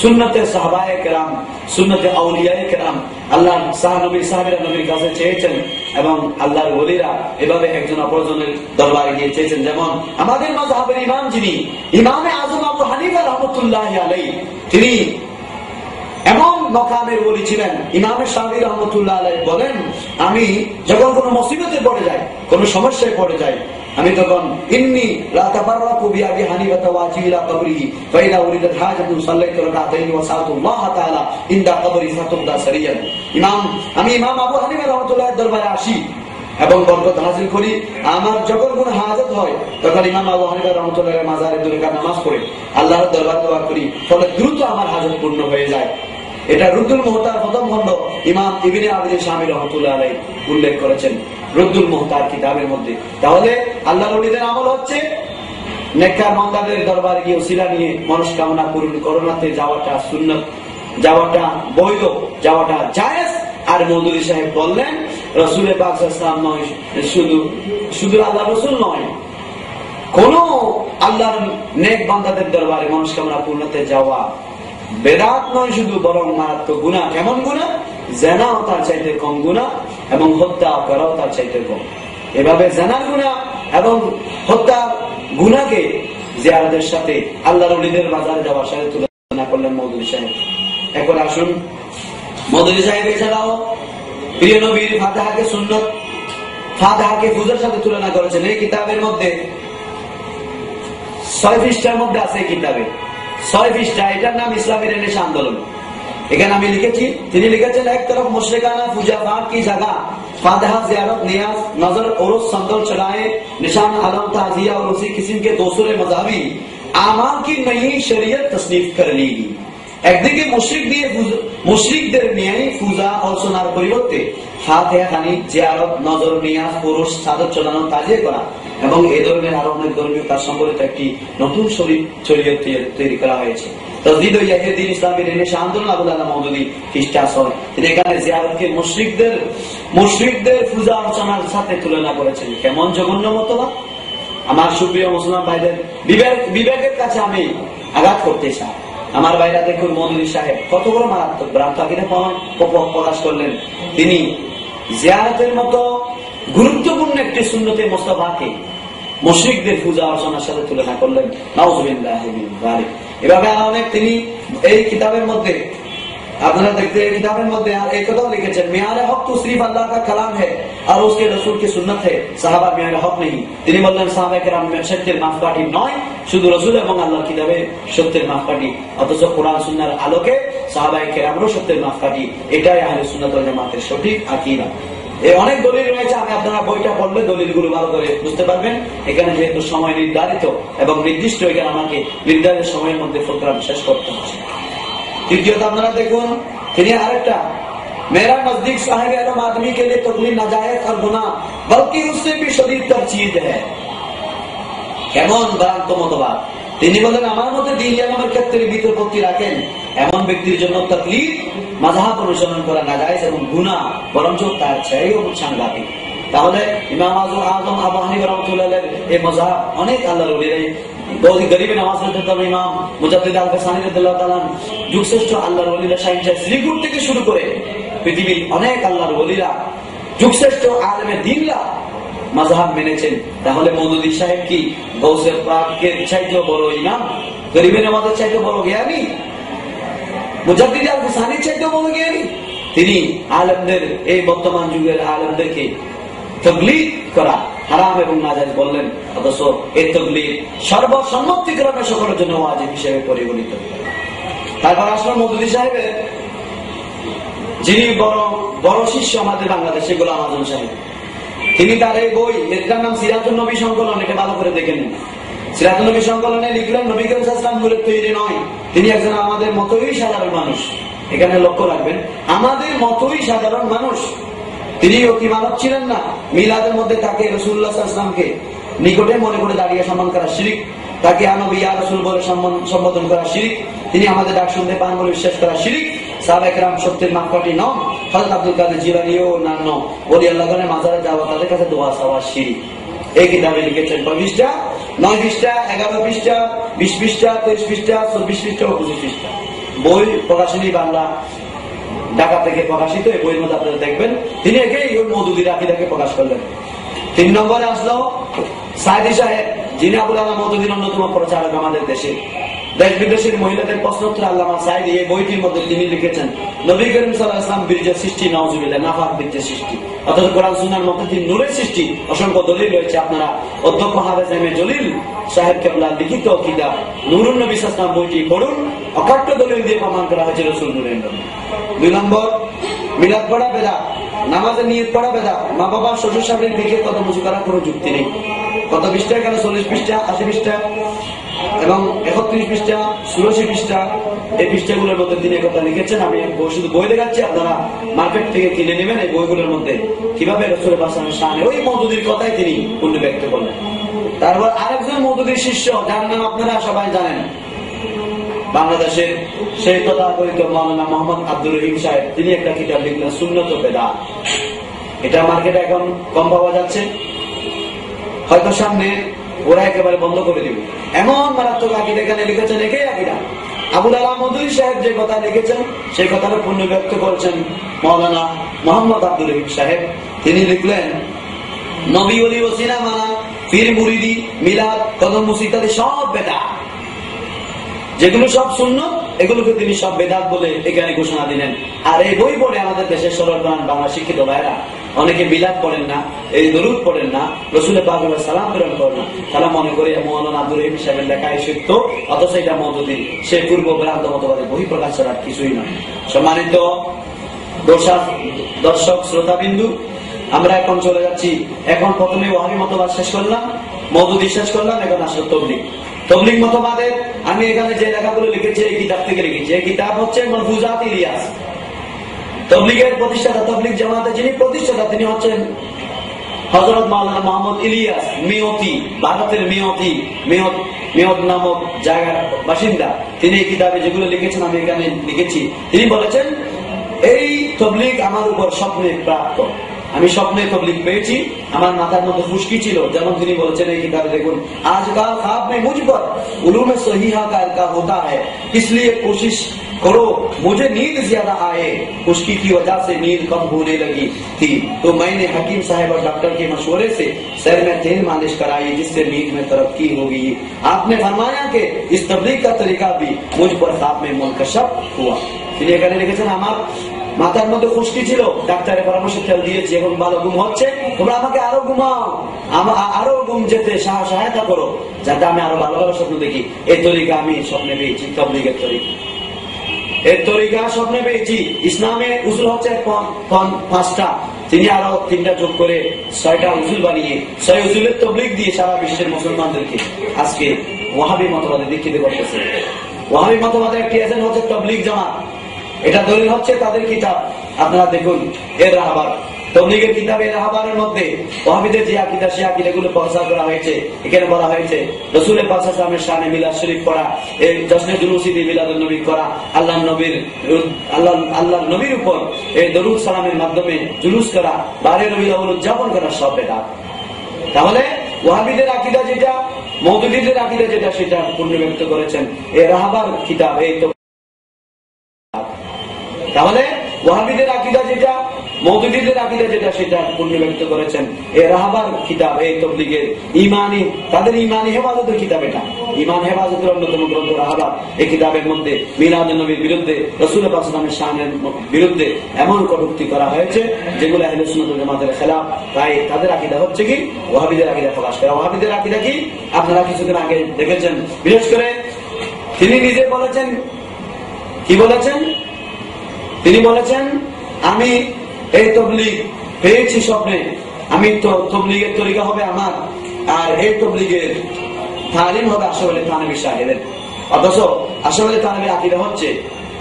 সুন্নতে সাহাবায়ে কেরাম, সুন্নতে আউলিয়ায়ে কেরাম। আল্লাহ সাহাবীরা নবীর কাছে চেয়েছেন এবং আল্লাহর ওলিরা এভাবে একজন অপরজনের দরবারে গিয়ে চেয়েছেন। যেমন আমাদের মাযহাবের ইমাম যিনি ইমামে আযম আবু হানিফা রাহমাতুল্লাহি আলাইহি, তিনি এমন মকামের ওলি ছিলেন। ইমামে শাফিঈ রাহমাতুল্লাহ আলাইহি বলেন, আমি যখন কোনো মুসিবতে পড়ে যাই, কোনো সমস্যায় পড়ে যাই, আমি তখন ইন্নী লা তাবাররাকু বিআবি হানিফা ওয়াজি ইলা কবরিহি ফাইদা উরিদাত হাজাতুন সাল্লাইতু রাকাতাইনি ওয়া সাআতুল্লাহ তাআলা ইনদা কবরি ফাতুদা সারিয়ান। আমি ইমাম আবু হানিফা রাহমাতুল্লাহর দরবারে আসি এবং বরকত হাসিল করি। আমার যখন কোনো হাজত হয় তখন ইমাম আবু হানিফা রাহমাতুল্লাহর মাজারে দুই রাকাত নামাজ পড়ে আল্লাহর দরবারে দোয়া করি, ফলে দ্রুত আমার হাজত পূর্ণ হয়ে যায়। এটা রুদ্দুল মুহতার প্রথম খণ্ড ইমাম ইবনে আবিদিন শামী রাহমাতুল্লাহ আলাইহি উল্লেখ করেছেন রুদ্দুল মুহতার কিতাবের মধ্যে। তাহলে আল্লাহর ওলিদের আমল হচ্ছে নেককার বান্দাদের দরবারে গিয়ে ওসিলা নিয়ে মনস্কামনা পূরণ করণাতে যাওয়াটা সুন্নাত, যাওয়াটা বৈধ, যাওয়াটা জায়েজ। আর মওদুদী সাহেব বললেন রাসূল পাক সাল্লাল্লাহু আলাইহি ওয়াসাল্লাম নয়, শুধু আল্লাহ রাসূল নয়, কোন আল্লাহর নেক বান্দাদের দরবারে মনস্কামনা পূর্ণতে যাওয়া বেদাত নয় শুধু, বরং মারাত্মক গুনাহ। কেমন গুনাহ? জিনাও তার চাইতে কম গুনাহ এবং হত্যা করাও তার চাইতে কম। এভাবে জিনার গুনাহ এবং হত্যা গুনাহকে জিয়ারতের সাথে আল্লাহর ওলিদের বাজারে যাওয়ার সাথে তুলনা করলেন মওদুদী সাহেব। এখন আসুন, মওদুদী সাহেব এছাড়াও প্রিয় নবীর ফাতিহাকে সুন্নত, ফাতিহাকে পূজার সাথে তুলনা করেছেন। এই কিতাবের মধ্যে 6 পৃষ্ঠার মধ্যে আছে, কিতাবে 6 পৃষ্ঠা, এটার নাম ইসলামী রেনেসাঁ আন্দোলন। এখানে আমি লিখেছি, তিনি লিখেছেন, এক তরফ মুশরিকানা पूजा पाठ की जगह फातिहा ज़ियारत नियाज नजर उर्स संदल चढ़ाए निशान आलम ताजिया और उसी किस्म के दूसरे मज़हबी आमाल की नई शरीयत तस्नीफ कर ली। একদিকে মুশরিকদের নিয়ে পূজা অর্চনার পরিবর্তে ফাতিহা খানি, জিয়ারত, নজর নিয়াজ, পুরুষ চাদর চড়ানো, তাজিয়া করা এবং এই ধরনের আরো অনেক ধর্মীয় কাজ সম্বলিত একটি নতুন শরীয়ত তৈরি করা হয়েছে। তসদিদ ও ইয়াহিদ্দিন ইসলামী রেনেসাঁ আন্দোলন আবুল আলা মওদুদী খ্রিস্টান হয়। তিনি এখানে জিয়ারতকে মুশরিকদের পূজা অর্চনার সাথে তুলনা করেছেন। কেমন জঘন্য মতবাদ! আমার সুপ্রিয় মুসলমান ভাইদের বিবেকের কাছে আমি আঘাত করতে চাই। আমার ভাইরা দেখুন, মওদুদী সাহেব কত বড় মারাত্মক ভ্রান্ত আকীদা প্রকাশ করলেন। তিনি জিয়ারতের মতো গুরুত্বপূর্ণ একটি সুন্নতে মুস্তাফাকে মুশরিকদের পূজা অর্চনার সাথে তুলনা করলেন। নাউযুবিল্লাহি মিন যালিক। এভাবে অনেক তিনি এই কিতাবের মধ্যে, আপনারা দেখতে, এই কিতাবের মধ্যে এই কথাও লিখেছেন, মিয়ারে হক তো সির্ফ আল্লাহ কা কালাম है और उसके रसूल की सुन्नत है, সাহাবা মিয়ারে হক नहीं। তিনি বললেন, সাহাবায়ে কেরাম সত্যের মাপকাঠি নয়, শুধু রাসূল এবং আল্লাহর কিতাবে সত্যের মাপকাঠি। অথচ কোরআন সুন্নাহর আলোকে সাহাবায়ে কেরামও সত্যের মাপকাঠি। এটাই আহলে সুন্নাত ওয়াল জামাতের সঠিক আকীদা। এই অনেক দলিল রয়েছে, আমি আপনারা বইটা পড়লে দলিলগুলো ভালো করে বুঝতে পারবেন। এখানে যেহেতু সময় নির্ধারিত এবং নির্দিষ্ট, এখানে আমাকে নির্ধারিত সময়ের মধ্যে প্রোগ্রাম শেষ করতে হচ্ছে। তৃতীয়ত আপনারা দেখুন, তিনি আরেকটা, मेरा नजदीक साहिब आलम आदमी के लिए तकलीफ नाजायज और गुनाह बल्कि उससे भी शदीद तर चीज है। কেমন ভ্রান্ত মতবাদ! তিনি বলেন, আমার মতে দ্বীন ইলমের ক্ষেত্রে বিতর্কতি রাখেন এমন ব্যক্তির জন্য তাকলিদ, মাযহাব অনুসরণ করা নাজায়েজ এবং গুনাহ বরঞ্চ তার চেয়েও সাংঘাতিক। তাহলে ইমাম আজম আবু হানিফা রাহমাতুল্লাহ আলাইহি এই মাযহাব অনেক আল্লাহর ওলিরাই, बहुत गरीब नवाज ইমাম মুজাদ্দিদ আল-কাসানি রাদিয়াল্লাহু তাআলা, যুগশ্রেষ্ঠ আল্লাহর ওলিরা শাইখুল শ্রীপুর থেকে শুরু করে পৃথিবীর অনেক আল্লাহর ওলিরা, যুগশ্রেষ্ঠ আলেমে দ্বীনরা মাযহাব মেনেছেন। তাহলে মওদুদী সাহেব কি গৌসে পাকের চাইতেও বড় ইমাম, গরিব নওয়াজের চাইতেও বড় জ্ঞানী, মুজাদ্দিদ আল-কাসানির চাইতেও বড় জ্ঞানী? তিনি আলেমদের, এই বর্তমান যুগের আলেমদেরকে তাকলীদ করা হারাম এবং নাজায়েজ বললেন, অথচ এই তাকলীদ সর্বসম্মতিক্রমে সকলের জন্য ওয়াজিব হিসেবে পরিগণিত। তারপর আসলে মওদুদী সাহেবের যিনি বড় শিষ্য আমাদের বাংলাদেশে, গোলাম আজম সাহেব, তিনি তার এই বই, এটার নাম সিরাতুন নবী সংকলন, এটা ভালো করে দেখেন। সিরাতুন নবী সংকলনে লিখলেন, নবী করিম সাল্লাল্লাহু আলাইহি ওয়াসাল্লাম নূরের তৈরি নয়, তিনি একজন আমাদের মতই সাধারণ মানুষ। এখানে লক্ষ্য রাখবেন, আমাদের মতই সাধারণ মানুষ। তিনি অতি মানব ছিলেন না। মিলাদের মধ্যে তাকে রাসূলুল্লাহ সাল্লাল্লাহু আলাইহি ওয়াসাল্লামকে নিকটে মনে করে দাঁড়িয়ে সম্মান করা শিরক, তাকে নবী ইয়া রাসূল বলে সম্বোধন করা শিরক, তিনি আমাদের ডাক শুনতে পান বলে বিশ্বাস করা শিরক। সাহাবায়ে কেরাম সত্যের মাপকাঠি নন। হযরত আব্দুল কাদের জিলানী ও অন্যান্য ওলি আল্লাহগণের মাজারে যাওয়া, তাদের কাছে দোয়া চাওয়া শিরক। এই কিতাবে লিখেছেন 9 পৃষ্ঠা, 11 পৃষ্ঠা, 20 পৃষ্ঠা, 23 পৃষ্ঠা, 24 পৃষ্ঠা ও 25 পৃষ্ঠা। বই প্রকাশনী বাংলা, ঢাকা থেকে প্রকাশিত। এই বইয়ের মধ্যে আপনারা দেখবেন তিনি একেই মওদুদীর আকীদাকে প্রকাশ করলেন। 3 নম্বরে আসলো সাইদি সাহেব, যিনি আবুল আলা মওদুদীর অন্যতম প্রচারক আমাদের দেশে। দেশ বিদেশের মহিলাদের প্রশ্নোত্তর আল্লামা সাইদি এই বইটির মধ্যে তিনি লিখেছেন, নবী করিম সাল্লাল্লাহু আলাইহি ওয়াসাল্লাম বীর্যের সৃষ্টি, নাউযুবিল্লাহ, নাফাক বীর্যের সৃষ্টি, অথচ কোরআন সুন্নাহর মধ্যে তিনি নূরের সৃষ্টি। অসংখ্য দলিল রয়েছে। আপনারা অধ্যক্ষ হাফেজ এম.এ. জলিল সাহেব কেবলার লিখিত কিতাব নূরুন নবী সাল্লাল্লাহু আলাইহি ওয়াসাল্লাম বইটি পড়ুন। অকাট্য দলিল দিয়ে প্রমাণ করা হয়েছে রাসূল নূরের নবী। 2 নম্বর, মিলাদ পড়া বেদাত, নামাজে নিয়ত পড়া বেদাত, মা বাবা শ্বশুর শাশুড়ির দিকে কত মুচু করার কোনো যুক্তি নেই। কত পৃষ্ঠা? এখানে 40 পৃষ্ঠা, 80 পৃষ্ঠা এবং 31 পৃষ্ঠা, 86 পৃষ্ঠা। এই পৃষ্ঠাগুলোর মধ্যে তিনি কথা লিখেছেন। আমি শুধু বই দেখাচ্ছি, আপনারা মার্কেট থেকে কিনে নেবেন। এই বইগুলোর মধ্যে কিভাবে রাসূলের বাসানের শানে ওই মওদুদীর কথাই তিনি পূর্ণ ব্যক্ত করলেন। তারপর আরেকজন মওদুদীর শিষ্য, যার নাম আপনারা সবাই জানেন, বাংলাদেশের সেই তথাকথিত মাওলানা মোহাম্মদ আব্দুর রহিম সাহেব, তিনি একটা কিতাব লিখলেন সুন্নত ও বেদাত। এটা মার্কেটে এখন কম পাওয়া যাচ্ছে। হয়তো সামনে ওরা একেবারে বন্ধ করে দিব। এমন মারাত্মক আকীদা এখানে লিখেছেন, একই আকীদা। আবুল আলা মদুরী সাহেব যে কথা লিখেছেন সেই কথাটা পূর্ণ ব্যক্ত করেছেন মাওলানা মোহাম্মদ আব্দুল রহিম সাহেব। তিনি লিখলেন, নবী ওলি ওসিনা মানা, পীর মুরিদি, মিলাদ, কদম ইত্যাদি সব বেদাত। যেগুলো সব সুন্নাত এগুলোকে তিনি সব বেদাত বলে এখানে ঘোষণা দিলেন। আর এই বই পড়ে আমাদের দেশের সরলপ্রাণ বাংলা শিক্ষিত ভাইরা অনেকে মিলাদ পড়েন না, এই দরুদ পড়েন না, রাসূলের পাক সালাম প্রেরণ করেন না। তারা মনে করে মাওলানা আব্দুল রহিম সাহেবের লেখাই সত্য, অথচ এটা মওদুদী, সে পূর্ব ভ্রান্ত মতবাদের বহিঃপ্রকাশ ছাড়া কিছুই নয়। সম্মানিত দর্শক শ্রোতাবিন্দু, আমরা এখন চলে যাচ্ছি। এখন প্রথমে ওয়াহাবী মতবাদ শেষ করলাম, মওদুদী শেষ করলাম, এখন আসলে তবলিগ। তবলিগ মতবাদের আমি এখানে যে লেখাগুলো লিখেছি এই কিতাব থেকে লিখেছি। এই কিতাব হচ্ছে মালফুজাত ইলিয়াস। তবলিগের প্রতিষ্ঠাতা, তবলিগ জামাতের যিনি প্রতিষ্ঠাতা তিনি হচ্ছেন হযরত মাওলানা মোহাম্মদ ইলিয়াস মেয়তি, ভারতের মেয়ত নামক জায়গার বাসিন্দা। তিনি এই কিতাবে যেগুলো লিখেছেন আমি এখানে লিখেছি। তিনি বলেছেন, এই তবলিগ আমার উপর স্বপ্নে প্রাপ্ত। আমি স্বপ্নে তবলিগ পেয়েছি, আমার মাথার মধ্যে ফুসকি ছিল। যেমন তিনি বলেছেন এই কিতাবে, দেখুন, আজকাল ख्वाब में मुझ पर उलूम सहीहा का इल्का होता है, इसलिए कोशिश करो मुझे नींद ज्यादा आए। खुश्की की वजह से नींद कम होने लगी थी, तो मैंने हकीम साहब और डॉक्टर के मशवरे से सर में तेल मालिश कराई, जिससे नींद में तरक्की होगी। आपने फरमाया कि इस तबलीग का तरीका भी मुझ पर ख्वाब में मुनकशफ हुआ। তিনি এখানে লিখেছেন, আমার মাথার মধ্যে খুশকি ছিল, ডাক্তারের পরামর্শ তেল দিয়েছি, এখন ভালো ঘুম হচ্ছে, তোমরা আমাকে আরো ঘুমাও, আরো ঘুম যেতে সহায়তা করো, যাতে আমি আরো ভালো ভালো স্বপ্ন দেখি। এই তরিকা আমি স্বপ্নে পেয়েছি, তবলিগের তরিকা, এর তরিকা স্বপ্নে পেয়েছি। ইসলামের উসুল হচ্ছে 5টা, তিনি আরো 3টা যোগ করে 6টা উসুল বানিয়ে 6 উসুলের তবলিগ দিয়ে সারা বিশ্বের মুসলমানদেরকে আজকে ওয়াহাবী মতবাদে দীক্ষিত করতেছে। ওয়াহাবী মতবাদের একটি এজেন্ট হচ্ছে তবলিগ জামাত। এটা দলিল হচ্ছে তাদের কিতাব, আপনারা দেখুন এর রাহবার, তবলিগের কিতাব এর রাহবারের মধ্যে ওয়াহাবীদের যে আকীদা সে আকীদাগুলো প্রচার করা হয়েছে। এখানে বলা হয়েছে রাসূলের পাক সাল্লাল্লাহু আলাইহি ওয়াসাল্লামের শানে মিলাদ শরীফ পড়া, এই জশ্নে জুলুসি দিয়ে মিলাদুন নবী করা, আল্লাহর নবীর উপর এই দরুদ সালামের মাধ্যমে জুলুস করা, বারে রবিউল আউয়াল উদযাপন করা সব বেদাত। তাহলে ওয়াহাবীদের আকীদা যেটা, মওদুদীদের আকীদা যেটা, সেটা পূর্ণ ব্যক্ত করেছেন এই রাহবার কিতাব। এই তাহলে ওয়াহাবীদের আকীদা যেটা, মওদুদীদের আকীদা যেটা, সেটা পূর্ণ ব্যক্ত করেছেন এই রাহবার কিতাব। এই তবলিগের ইমানি, তাদের ইমানি হেফাজতের কিতাব এটা, ইমান হেফাজতের অন্যতম গ্রন্থ রাহবার। এই কিতাবের মধ্যে মিলাদুন নবীর বিরুদ্ধে, রাসূলের পাক সাল্লাল্লাহু আলাইহি ওয়াসাল্লামের শানের বিরুদ্ধে এমন কটূক্তি করা হয়েছে যেগুলো আহলে সুন্নাত ওয়াল জামাতের খেলাফ। তাই তাদের আকীদা হচ্ছে কি, ওয়াহাবীদের আকীদা প্রকাশ করা। ওয়াহাবীদের আকীদা কি আপনারা কিছুদিন আগে দেখেছেন। বিশেষ করে তিনি নিজে বলেছেন, কি বলেছেন, তিনি বলেছেন, আমি এই তবলিগ পেয়েছি স্বপ্নে, আমি তো তবলিগের তরিকা হবে আমার, আর এই তবলিগের তালিম হবে আশরাফ আলী থানভী সাহেবের। অথচ আশরাফ আলী থানভীর আকীদা হচ্ছে,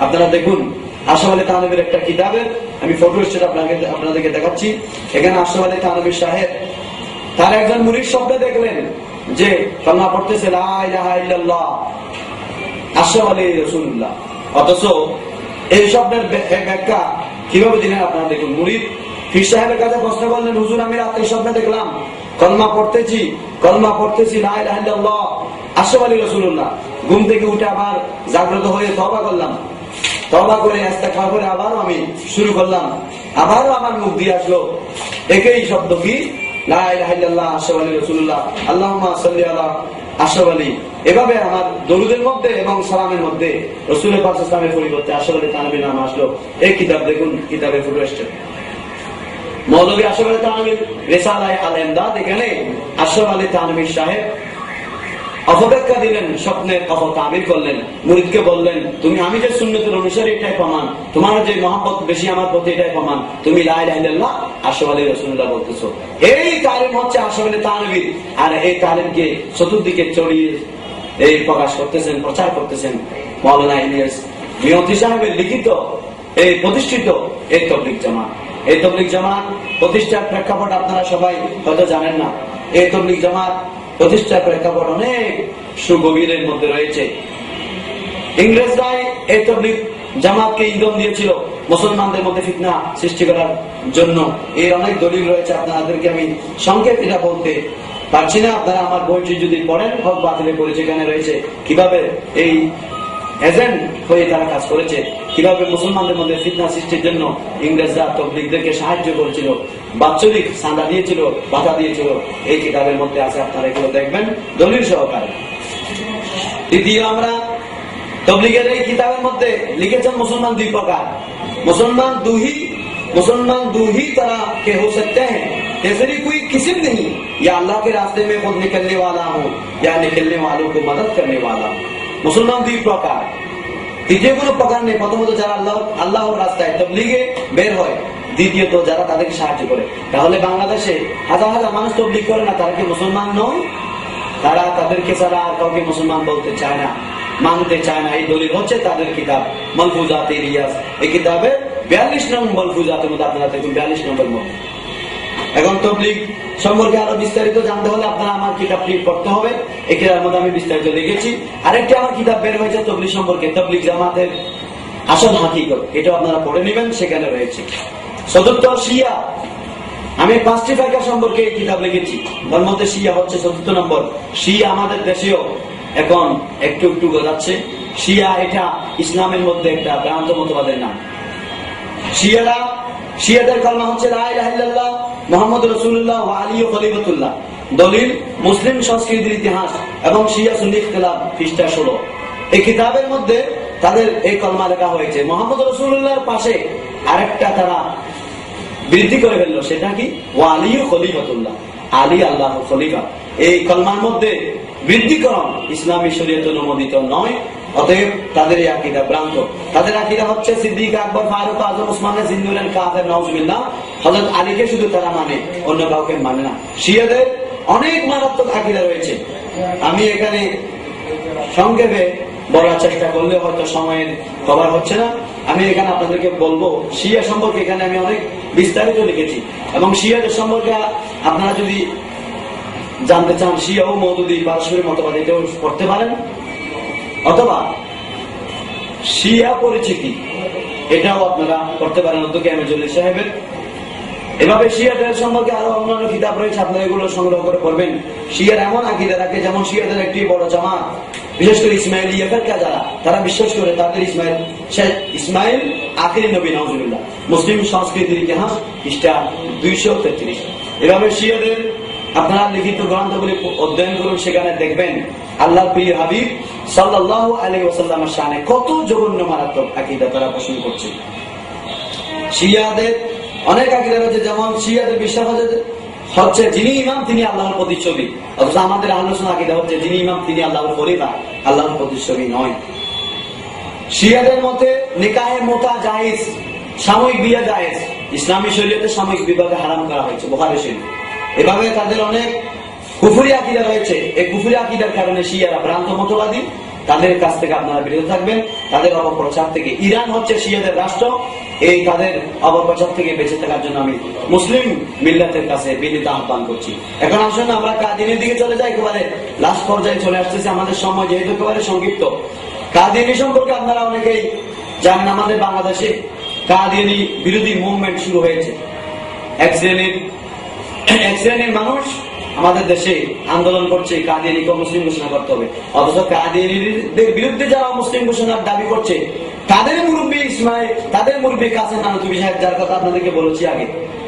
আপনারা দেখুন আশরাফ আলী থানভীর একটা কিতাবের আমি ফটো স্টেট আপনাদেরকে দেখাচ্ছি। এখানে আশরাফ আলী থানভী সাহেব তার একজন মুরিদ স্বপ্নে দেখলেন যে কালেমা পড়তেছে লা ইলাহা ইল্লাল্লাহ আশরাফ আলী রাসূলুল্লাহ। অথচ এই স্বপ্নের ব্যাখ্যা কিভাবে দিলেন আপনারা দেখুন। মুরিদ পীর সাহেবের কাছে প্রশ্ন করলেন, হুজুর আমি রাতে স্বপ্নে দেখলাম কলমা পড়তেছি লা ইলাহা ইল্লাল্লাহ আশরাফ আলী রাসূলুল্লাহ। ঘুম থেকে উঠে আবার জাগ্রত হয়ে তওবা করলাম, তওবা করে ইস্তেগফার করে আবারও আমি শুরু করলাম, আবারও আমার মুখ দিয়ে আসলো একই শব্দ, কি লা ইলাহা ইল্লাল্লাহ আশরাফ আলী রাসূলুল্লাহ আল্লাহুম্মা সাল্লি আলা আশরাফ আলী। এভাবে আমার দরুদের মধ্যে এবং সালামের মধ্যে রাসূলের পাক সাল্লাল্লাহু আলাইহি ওয়াসাল্লামের পরিবর্তে আশরাফ আলী থানভীর নাম আসলো। এই কিতাব দেখুন, কিতাবের ফুটো আসছে মৌলভী আশরাফ আলী থানভীর রিসালায়ে আল ইমদাদ। এখানে আশরাফ আলী থানভী সাহেব অপব্যাখ্যা দিলেন, স্বপ্নের অপতাবির করলেন, মুরিদকে বললেন তুমি, আমি যে সুন্নতের অনুসারী এটাই প্রমাণ, তোমার যে মহব্বত বেশি আমার প্রতি এটাই প্রমাণ, তুমি লা ইলাহা ইল্লাল্লাহ আশরাফ আলী রাসূলুল্লাহ বলতেছো। এই তালিম হচ্ছে আশরাফ আলী থানভীর। আর এই তালিমকে চতুর্দিকে ছড়িয়ে এই প্রকাশ করতেছেন, প্রচার করতেছেন মাওলানা ইলিয়াস মেয়তি সাহেবের লিখিত এই প্রতিষ্ঠিত এই তবলিগ জামাত। এই তবলিগ জামাত প্রতিষ্ঠার প্রেক্ষাপট আপনারা সবাই হয়তো জানেন না। এই তবলিগ জামাত প্রতিষ্ঠার প্রেক্ষাপট অনেক সুগভীরের মধ্যে রয়েছে। ইংরেজরাই এই তবলিগ জামাতকে ইন্ধন দিয়েছিল মুসলমানদের মধ্যে ফিতনা সৃষ্টি করার জন্য। এর অনেক দলিল রয়েছে, আপনাদেরকে আমি সংক্ষেপে এটা বলতে পারছি না, আপনারা আমার বইটি যদি পড়েন, হক বাতিলের পরিচয় এখানে রয়েছে, কিভাবে এই এজেন্ট হয়ে তারা কাজ করেছে, কিভাবে মুসলমানদের মধ্যে ফিতনা সৃষ্টির জন্য ইংরেজরা তবলিগদেরকে সাহায্য করেছিল, বাৎসরিক চাঁদা দিয়েছিল, বাধা দিয়েছিল, এই কিতাবের মধ্যে আছে। আপনারা এগুলো দেখবেন দলিল সহকারে। দ্বিতীয়, আমরা তবলিগের এই কিতাবের মধ্যে লিখেছেন মুসলমান দুই প্রকার। मुसलमान दो ही तरह के हो सकते हैं, तीसरी कोई किस्म नहीं, या अल्लाह के रास्ते में खुद निकलने वाला हो या निकलने वालों को मदद करने वाला। मुसलमान দুই প্রকার, তৃতীয় কোনো প্রকার নেই। প্রথমত যারা আল্লাহর রাস্তায় তবলিগে বের হয়, দ্বিতীয়ত যারা তাদেরকে সাহায্য করে। তাহলে বাংলাদেশে হাজার হাজার মানুষ তবলিগ করে না, তারা কি মুসলমান নয়? তারা তাদেরকে ছাড়া আর কাউকে মুসলমান বলতে চায় না, মানতে চায় না। এই দলিল হচ্ছে তাদের কিতাব মালফুজাতে ইলিয়াস। এই কিতাবে 42 নম্বর মালফুজাতের মধ্যে আপনারা দেখুন, 42 নম্বর মধ্যে। এখন তবলিগ সম্পর্কে আরো বিস্তারিত জানতে হলে আপনারা আমার কিতাবটি পড়তে হবে। এই কিতাবের মধ্যে আমি বিস্তারিত লিখেছি। আরেকটি আমার কিতাব বের হয়েছে তবলিগ সম্পর্কে, তবলিগ জামাতের আসল হাকিকত, এটা আপনারা পড়ে নেবেন, সেখানে রয়েছে। চতুর্থ, শিয়া। আমি 5টি ফায়দা সম্পর্কে এই কিতাব লিখেছি, তার মধ্যে শিয়া হচ্ছে 4th নম্বর। শিয়া আমাদের দেশেও এখন একটু একটু গজাচ্ছে। শিয়া এটা ইসলামের মধ্যে একটা ভ্রান্ত মতবাদের নাম। শিয়াদের কালমা হচ্ছে লা ইলাহা ইল্লাল্লাহ মুহাম্মদুর রাসূলুল্লাহ ওয়া আলী খলিফাতুল্লাহ। দলিল মুসলিম সংস্কৃতির ইতিহাস এবং শিয়া সুন্নি ইখতিলাফ, পৃষ্ঠা 16। এই কিতাবের মধ্যে তাদের এই কলমা লেখা হয়েছে। মুহাম্মদ রাসূলুল্লাহর পাশে আরেকটা তারা বৃদ্ধি করে ফেললো, সেটা কি? ওয়া আলী খলিফাতুল্লাহ, আলী আল্লাহর খলিফা। এই কলমার মধ্যে বৃদ্ধিকরণ ইসলামী শরীয়ত অনুমোদিত নয়, অতএব তাদের এই আকীদা ভ্রান্ত। তাদের আকীদা হচ্ছে সিদ্দিক, আকবর, ফারুক, আজম, উসমান, জিন্নুরান, কাফের, নাউজুবিল্লাহ। হযরত আলীকে শুধু তারা মানে, অন্য কাউকে মানে না। শিয়াদের অনেক মারাত্মক আকীদা রয়েছে। আমি এখানে সংক্ষেপে বলার চেষ্টা করলে হয়তো সময়ের কভার হচ্ছে না। আমি এখানে আপনাদেরকে বলবো শিয়া সম্পর্কে এখানে আমি অনেক বিস্তারিত লিখেছি, এবং শিয়াদের সম্পর্কে আপনারা যদি জানতে চান, শিয়া ও মওদুদি পারস্পরিক মতবাদ, এটাও পড়তে পারেন, অথবা শিয়া পরিচিতি, এটাও আপনারা পড়তে পারেন অধ্যক্ষ আমিরুজ্জামান সাহেবের। এভাবে শিয়াদের সম্পর্কে আরো অন্যান্য কিতাব রয়েছে, আপনারা এগুলো সংগ্রহ করে পড়বেন। শিয়ার এমন আকীদা রাখে, যেমন শিয়াদের একটি বড় জামাত, বিশেষ করে ইসমাইলিয়া ফিরকা যারা, তারা বিশ্বাস করে তাদের ইসমাইল আখিরি নবী, নাউজুবিল্লাহ। মুসলিম সংস্কৃতির ইতিহাস, পৃষ্ঠা 233। এভাবে শিয়াদের আপনারা লিখিত গ্রন্থগুলি অধ্যয়ন করুন, সেখানে দেখবেন আল্লাহর প্রিয় হাবিব সাল্লাল্লাহু আলাইহি ওয়াসাল্লামের শানে কত জঘন্য মারাত্মক আকীদা তারা পোষণ করছে। শিয়াদের অনেক আকীদা রয়েছে, যেমন শিয়াদের বিশ্বাস হচ্ছে যিনি ইমাম তিনি আল্লাহর প্রতিচ্ছবি, অথচ আমাদের আহলে সুন্নাহ আকীদা হচ্ছে যিনি ইমাম তিনি আল্লাহর খলিফা, আল্লাহর প্রতিচ্ছবি নয়। শিয়াদের মতে নিকাহে মুতা জায়েজ, সাময়িক বিয়ে জায়েজ, ইসলামী শরীয়তে সাময়িক বিবাহে হারাম করা হয়েছে, বুখারী শরীফ। এভাবে তাদের অনেক কুফরি আকীদা রয়েছে। এই কুফরি আকীদার কারণে শিয়ারা ভ্রান্ত মতবাদী, তাদের কাছ থেকে আপনারা বিরত থাকবেন, তাদের অপপ্রচার থেকে। ইরান হচ্ছে শিয়াদের রাষ্ট্র, এই তাদের অপপ্রচার থেকে বেঁচে থাকার জন্য আমি মুসলিম মিল্লাতের কাছে বিনীত আহ্বান করছি। এখন আসুন আমরা কাদিয়ানির দিকে চলে যাই, একেবারে লাস্ট পর্যায়ে চলে আসতেছে, আমাদের সময় যেহেতু একেবারে সংক্ষিপ্ত। কাদিয়ানি সম্পর্কে আপনারা অনেকেই জানেন, আমাদের বাংলাদেশে কাদিয়ানি বিরোধী মুভমেন্ট শুরু হয়েছে। এক শ্রেণীর মানুষ আমাদের দেশে আন্দোলন করছে কাদিয়ানিকে মুসলিম ঘোষণা করতে হবে, অথচ কাদিয়ানিদের বিরুদ্ধে যারা মুসলিম ঘোষণার দাবি করছে তাদের মুরব্বী ইসমাইল, তাদের মুরব্বী কাসেম নানুতুবি সাহেব, যার কথা আপনাদেরকে বলেছি আগে,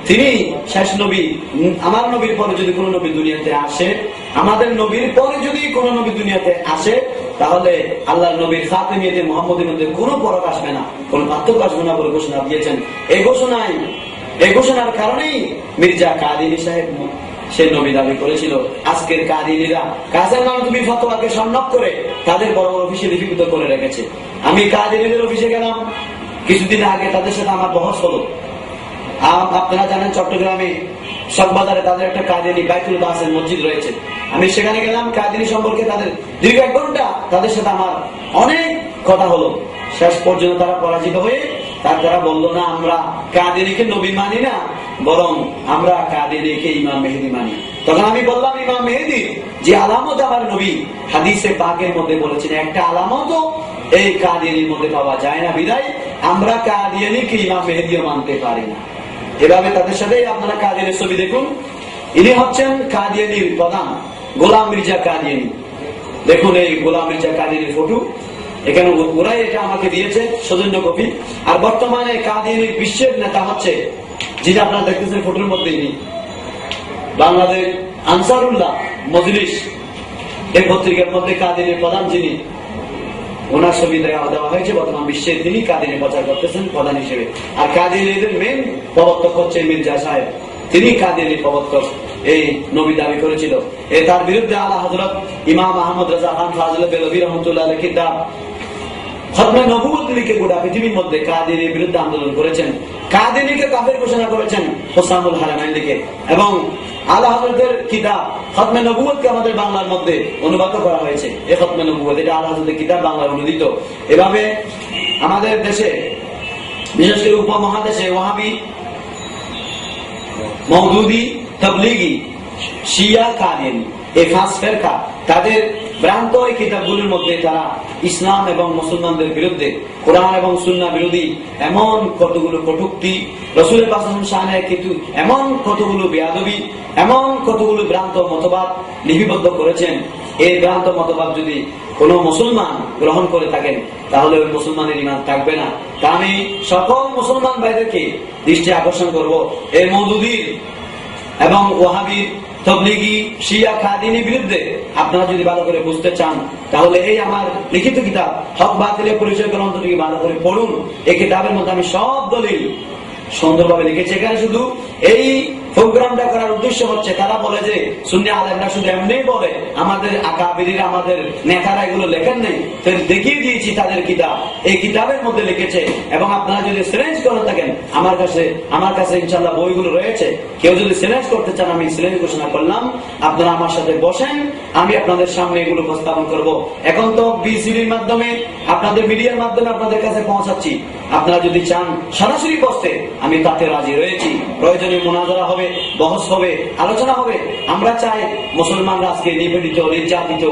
তিনি শেষ নবী। আমার নবীর পরে যদি কোন নবী দুনিয়াতে আসে, আমাদের নবীর পরে যদি কোন নবী দুনিয়াতে আসে, তাহলে আল্লাহর নবীর খাতেমিয়াতে মুহাম্মদের মধ্যে কোনো ফরক আসবে না, কোন পার্থক্য আসবে না বলে ঘোষণা দিয়েছেন। এই ঘোষণার কারণেই মির্জা কাদিয়ানী সাহেব সে নবী দাবি করেছিল। আজকের কাদিয়ানীরা কাসেম নানুতুবির ফতোয়াকে সন্ন্যাস করে তাদের বড় বড় অফিসে লিপিবদ্ধ করে রেখেছে। আমি কাদিয়ানীদের অফিসে গেলাম কিছুদিন আগে, তাদের সাথে আমার বহস হলো। আপনারা জানেন চট্টগ্রামে চকবাজারে তাদের একটা কাদিয়ানী বাইতুল বাসের মসজিদ রয়েছে। আমি সেখানে গেলাম, কাদিয়ানী সম্পর্কে তাদের দীর্ঘ 1 ঘন্টা তাদের সাথে আমার অনেক কথা হলো। শেষ পর্যন্ত তারা পরাজিত হয়ে তারা বললো, না আমরা কাদিয়ানীকে নবী মানি না, বরং আমরা কাদিয়ানীকে ইমাম মেহেদী মানি। তখন আমি বললাম, ইমাম মেহেদী যে আলামত আমার নবী হাদিসে পাকের মধ্যে বলেছেন, একটা আলামতও এই কাদিয়ানীর মধ্যে পাওয়া যায় না, বিদায় আমরা কাদিয়ানীকে ইমাম মেহেদীও মানতে পারি না। এভাবে তাদের সাথে আপনারা কাদিয়ানীর ছবি দেখুন, ইনি হচ্ছেন কাদিয়ানির প্রধান গোলাম মির্জা কাদিয়ানি। দেখুন এই গোলাম মির্জা কাদিয়ানির ফটো, এখানে ওরাই এটা আমাকে দিয়েছে সৌজন্য কপি। আর বর্তমানে কাদিয়ানির বিশ্বের নেতা হচ্ছে, যিনি আপনারা দেখতেছেন ফটোর মধ্যে, ইনি বাংলাদেশ আনসারুল্লাহ মজলিস এই পত্রিকার মধ্যে কাদিয়ানির প্রধান যিনি, ওনার ছবি দেওয়া হয়েছে। বর্তমান বিশ্বে তিনি কাদিয়ানি প্রচার করতেছেন প্রধান হিসেবে। আর কাদিয়ানিদের মেন প্রবর্তক হচ্ছে মির্জা সাহেব, তিনি কাদিয়ানি প্রবর্তক এই নবী দাবি করেছিল। তার বিরুদ্ধে আলা হযরত ইমাম আহমদ রাজা খান ফাজলে বেলভী রহমতুল্লাহ আলাইহি কিতাব খতমে নবুয়ত লিখে গোটা পৃথিবীর মধ্যে কাদিয়ানির বিরুদ্ধে আন্দোলন করেছেন। কাদিয়ানিকে কাফের ঘোষণা করেছেন হুসামুল হারামাইন লিখে, এবং আলা হযরতের কিতাব খতমে নবুয়তকে আমাদের বাংলার মধ্যে অনুবাদ করা হয়েছে। এই খতমে নবুয়ত এটা আলা হযরতের কিতাব বাংলায় অনুদিত। এভাবে আমাদের দেশে বিশেষ করে উপমহাদেশে ওয়াহাবি, মওদুদি, তাবলীগী, শিয়া, কাদিয়ানি এই পাঁচ ফেরকা তাদের ভ্রান্ত এই কিতাবগুলোর মধ্যে তারা ইসলাম এবং মুসলমানদের বিরুদ্ধে, কোরআন এবং সুন্নাহ বিরোধী এমন কতগুলো কটূক্তি, রাসূলের পাঁচম শানে কিন্তু এমন কতগুলো বেয়াদবি, এমন কতগুলো ভ্রান্ত মতবাদ লিপিবদ্ধ করেছেন। এই ভ্রান্ত মতবাদ যদি কোন মুসলমান গ্রহণ করে থাকেন তাহলে ওই মুসলমানের ঈমান থাকবে না। তা আমি সকল মুসলমান ভাইদেরকে দৃষ্টি আকর্ষণ করব, এই মওদুদির এবং ওয়াহাবীর, তাবলীগী, শিয়া, কাদিয়ানির বিরুদ্ধে আপনারা যদি ভালো করে বুঝতে চান তাহলে এই আমার লিখিত কিতাব হক বাতিলের পরিচয় গ্রন্থটিকে ভালো করে পড়ুন। এই কিতাবের মধ্যে আমি সব দলিল সুন্দরভাবে লিখেছি। এখানে শুধু এই প্রোগ্রামটা করার উদ্দেশ্য হচ্ছে, তারা বলে যে সুন্নি আলেমরা শুধু এমনি বলে, আমাদের আকাবিরিরা, আমাদের নেতারা এগুলো লেখেন নেই। দেখিয়ে দিয়েছি তাদের কিতাব, এই কিতাবের মধ্যে লিখেছে। এবং আপনারা যদি চ্যালেঞ্জ করে থাকেন, আমার কাছে ইনশাআল্লাহ বইগুলো রয়েছে। কেউ যদি চ্যালেঞ্জ করতে চান, আমি চ্যালেঞ্জ ঘোষণা করলাম, আপনারা আমার সাথে বসেন, আমি আপনাদের সামনে এগুলো উপস্থাপন করব। এখন তো বিসিডির মাধ্যমে, আপনাদের মিডিয়ার মাধ্যমে আপনাদের কাছে পৌঁছাচ্ছি। আপনারা যদি চান সরাসরি বসতে, আমি তাতে রাজি রয়েছি। প্রয়োজনীয় মুনাজারা হবে, বহস হবে, আলোচনা হবে। আমরা চাই মুসলমানরা আজকে নিপীড়িত, নির্যাতিত,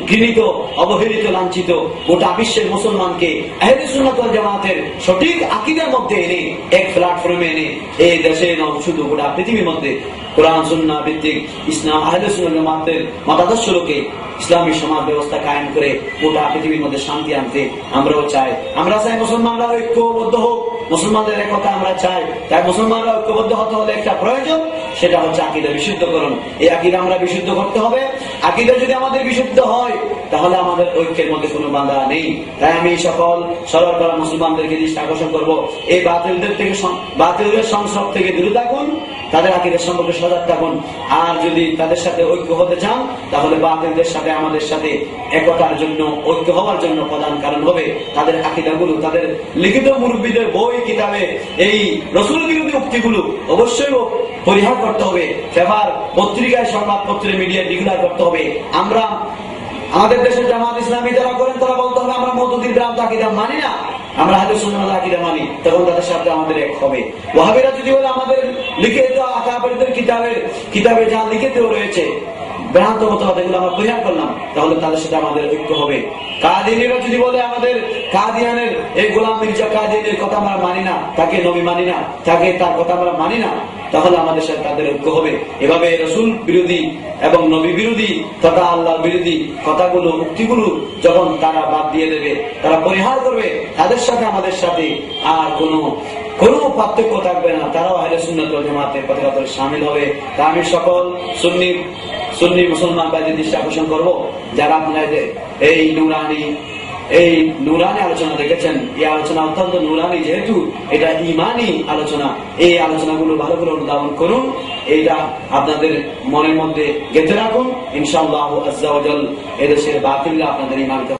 ঘৃণিত, অবহেলিত, লাঞ্ছিত গোটা বিশ্বের মুসলমানকে আহলে সুন্নাত ওয়াল জামাতের সঠিক আকীদার মধ্যে এনে, এক প্ল্যাটফর্মে এনে এই দেশে নয় শুধু গোটা পৃথিবীর মধ্যে কোরআন সুন্নাহ ভিত্তিক ইসলাম, আহলে সুন্নাত ওয়াল জামাতের মতাদর্শ লোকে ইসলামী সমাজ ব্যবস্থা কায়েম করে গোটা পৃথিবীর মধ্যে শান্তি আনতে আমরাও চাই। আমরা চাই মুসলমানরা ঐক্যবদ্ধ হোক, মুসলমানদের একতা আমরা চাই। তাই মুসলমানরা ঐক্যবদ্ধ হতে হলে একটা প্রয়োজন, সেটা হচ্ছে আকীদা বিশুদ্ধকরণ। এই আকীদা আমরা বিশুদ্ধ করতে হবে। আকীদা যদি আমাদের বিশুদ্ধ হয় তাহলে আমাদের ঐক্যের মধ্যে কোনো বাধা নেই। তাই আমি সকল সরল করা মুসলমানদেরকে দৃষ্টি আকর্ষণ করবো, এই বাতিলদের সংস্রব থেকে দূরে থাকুন, তাদের আকীদার সম্পর্কে সজাগ থাকুন। আর যদি তাদের সাথে ঐক্য হতে চান তাহলে বাতিলদের সাথে আমাদের সাথে একতার জন্য, ঐক্য হওয়ার জন্য প্রধান কারণ হবে তাদের আকীদাগুলো, তাদের লিখিত মুরব্বীদের বই কিতাবে এই রাসূল বিরোধী উক্তিগুলো অবশ্যই পরিহার করতে হবে। ফেভার পত্রিকায়, সংবাদপত্রে, মিডিয়ায় ডিক্লেয়ার করতে হবে। আমরা আমাদের দেশের জামাত ইসলামী যারা করেন তারা বলতে হবে আমরা মওদুদির ভ্রান্ত আকীদা মানি না, আমরা আহলে সুন্নাত ওয়াল আকীদা মানি। তখন তাদের সাথে আমাদের এক হবে। ওয়াহাবীরা যদি বলে আমাদের লিখিত আকাবিরদের কিতাবে যা লিখিতও রয়েছে ভ্রান্ত মতবাদ, এগুলো আমরা পরিহার করলাম, তাহলে তাদের সাথে আমাদের ঐক্য হবে। কাদিয়ানিরা যদি বলে আমাদের কাদিয়ানের এই গোলাম মির্জা কাদিয়ানের কথা আমরা মানি না, তাকে নবী মানি না, তাকে তার কথা আমরা মানি না, তাহলে আমাদের সাথে তাদের ঐক্য হবে। এভাবে রাসূল বিরোধী এবং নবী বিরোধী তথা আল্লাহ বিরোধী কথাগুলো, উক্তিগুলো যখন তারা বাদ দিয়ে দেবে, তারা পরিহার করবে, তাদের সাথে আমাদের সাথে আর কোনো পার্থক্য থাকবে না। তারাও আহলে সুন্নাত ওয়াল জামাতের কথাবার্তা শামিল হবে। তা আমি সকল সুন্নি মুসলমান ভাইদের দৃষ্টি আকর্ষণ করবো, যারা আপনাদের এই নুরানি আলোচনা দেখেছেন, এই আলোচনা অত্যন্ত নুরানি, যেহেতু এটা ইমানি আলোচনা, এই আলোচনাগুলো ভালো করে অনুধাবন করুন, এইটা আপনাদের মনের মধ্যে গেঁথে রাখুন। ইনশাআল্লাহ আজ্জা ওয়া জাল এদেশের বাতিলরা আপনাদের ইমানকে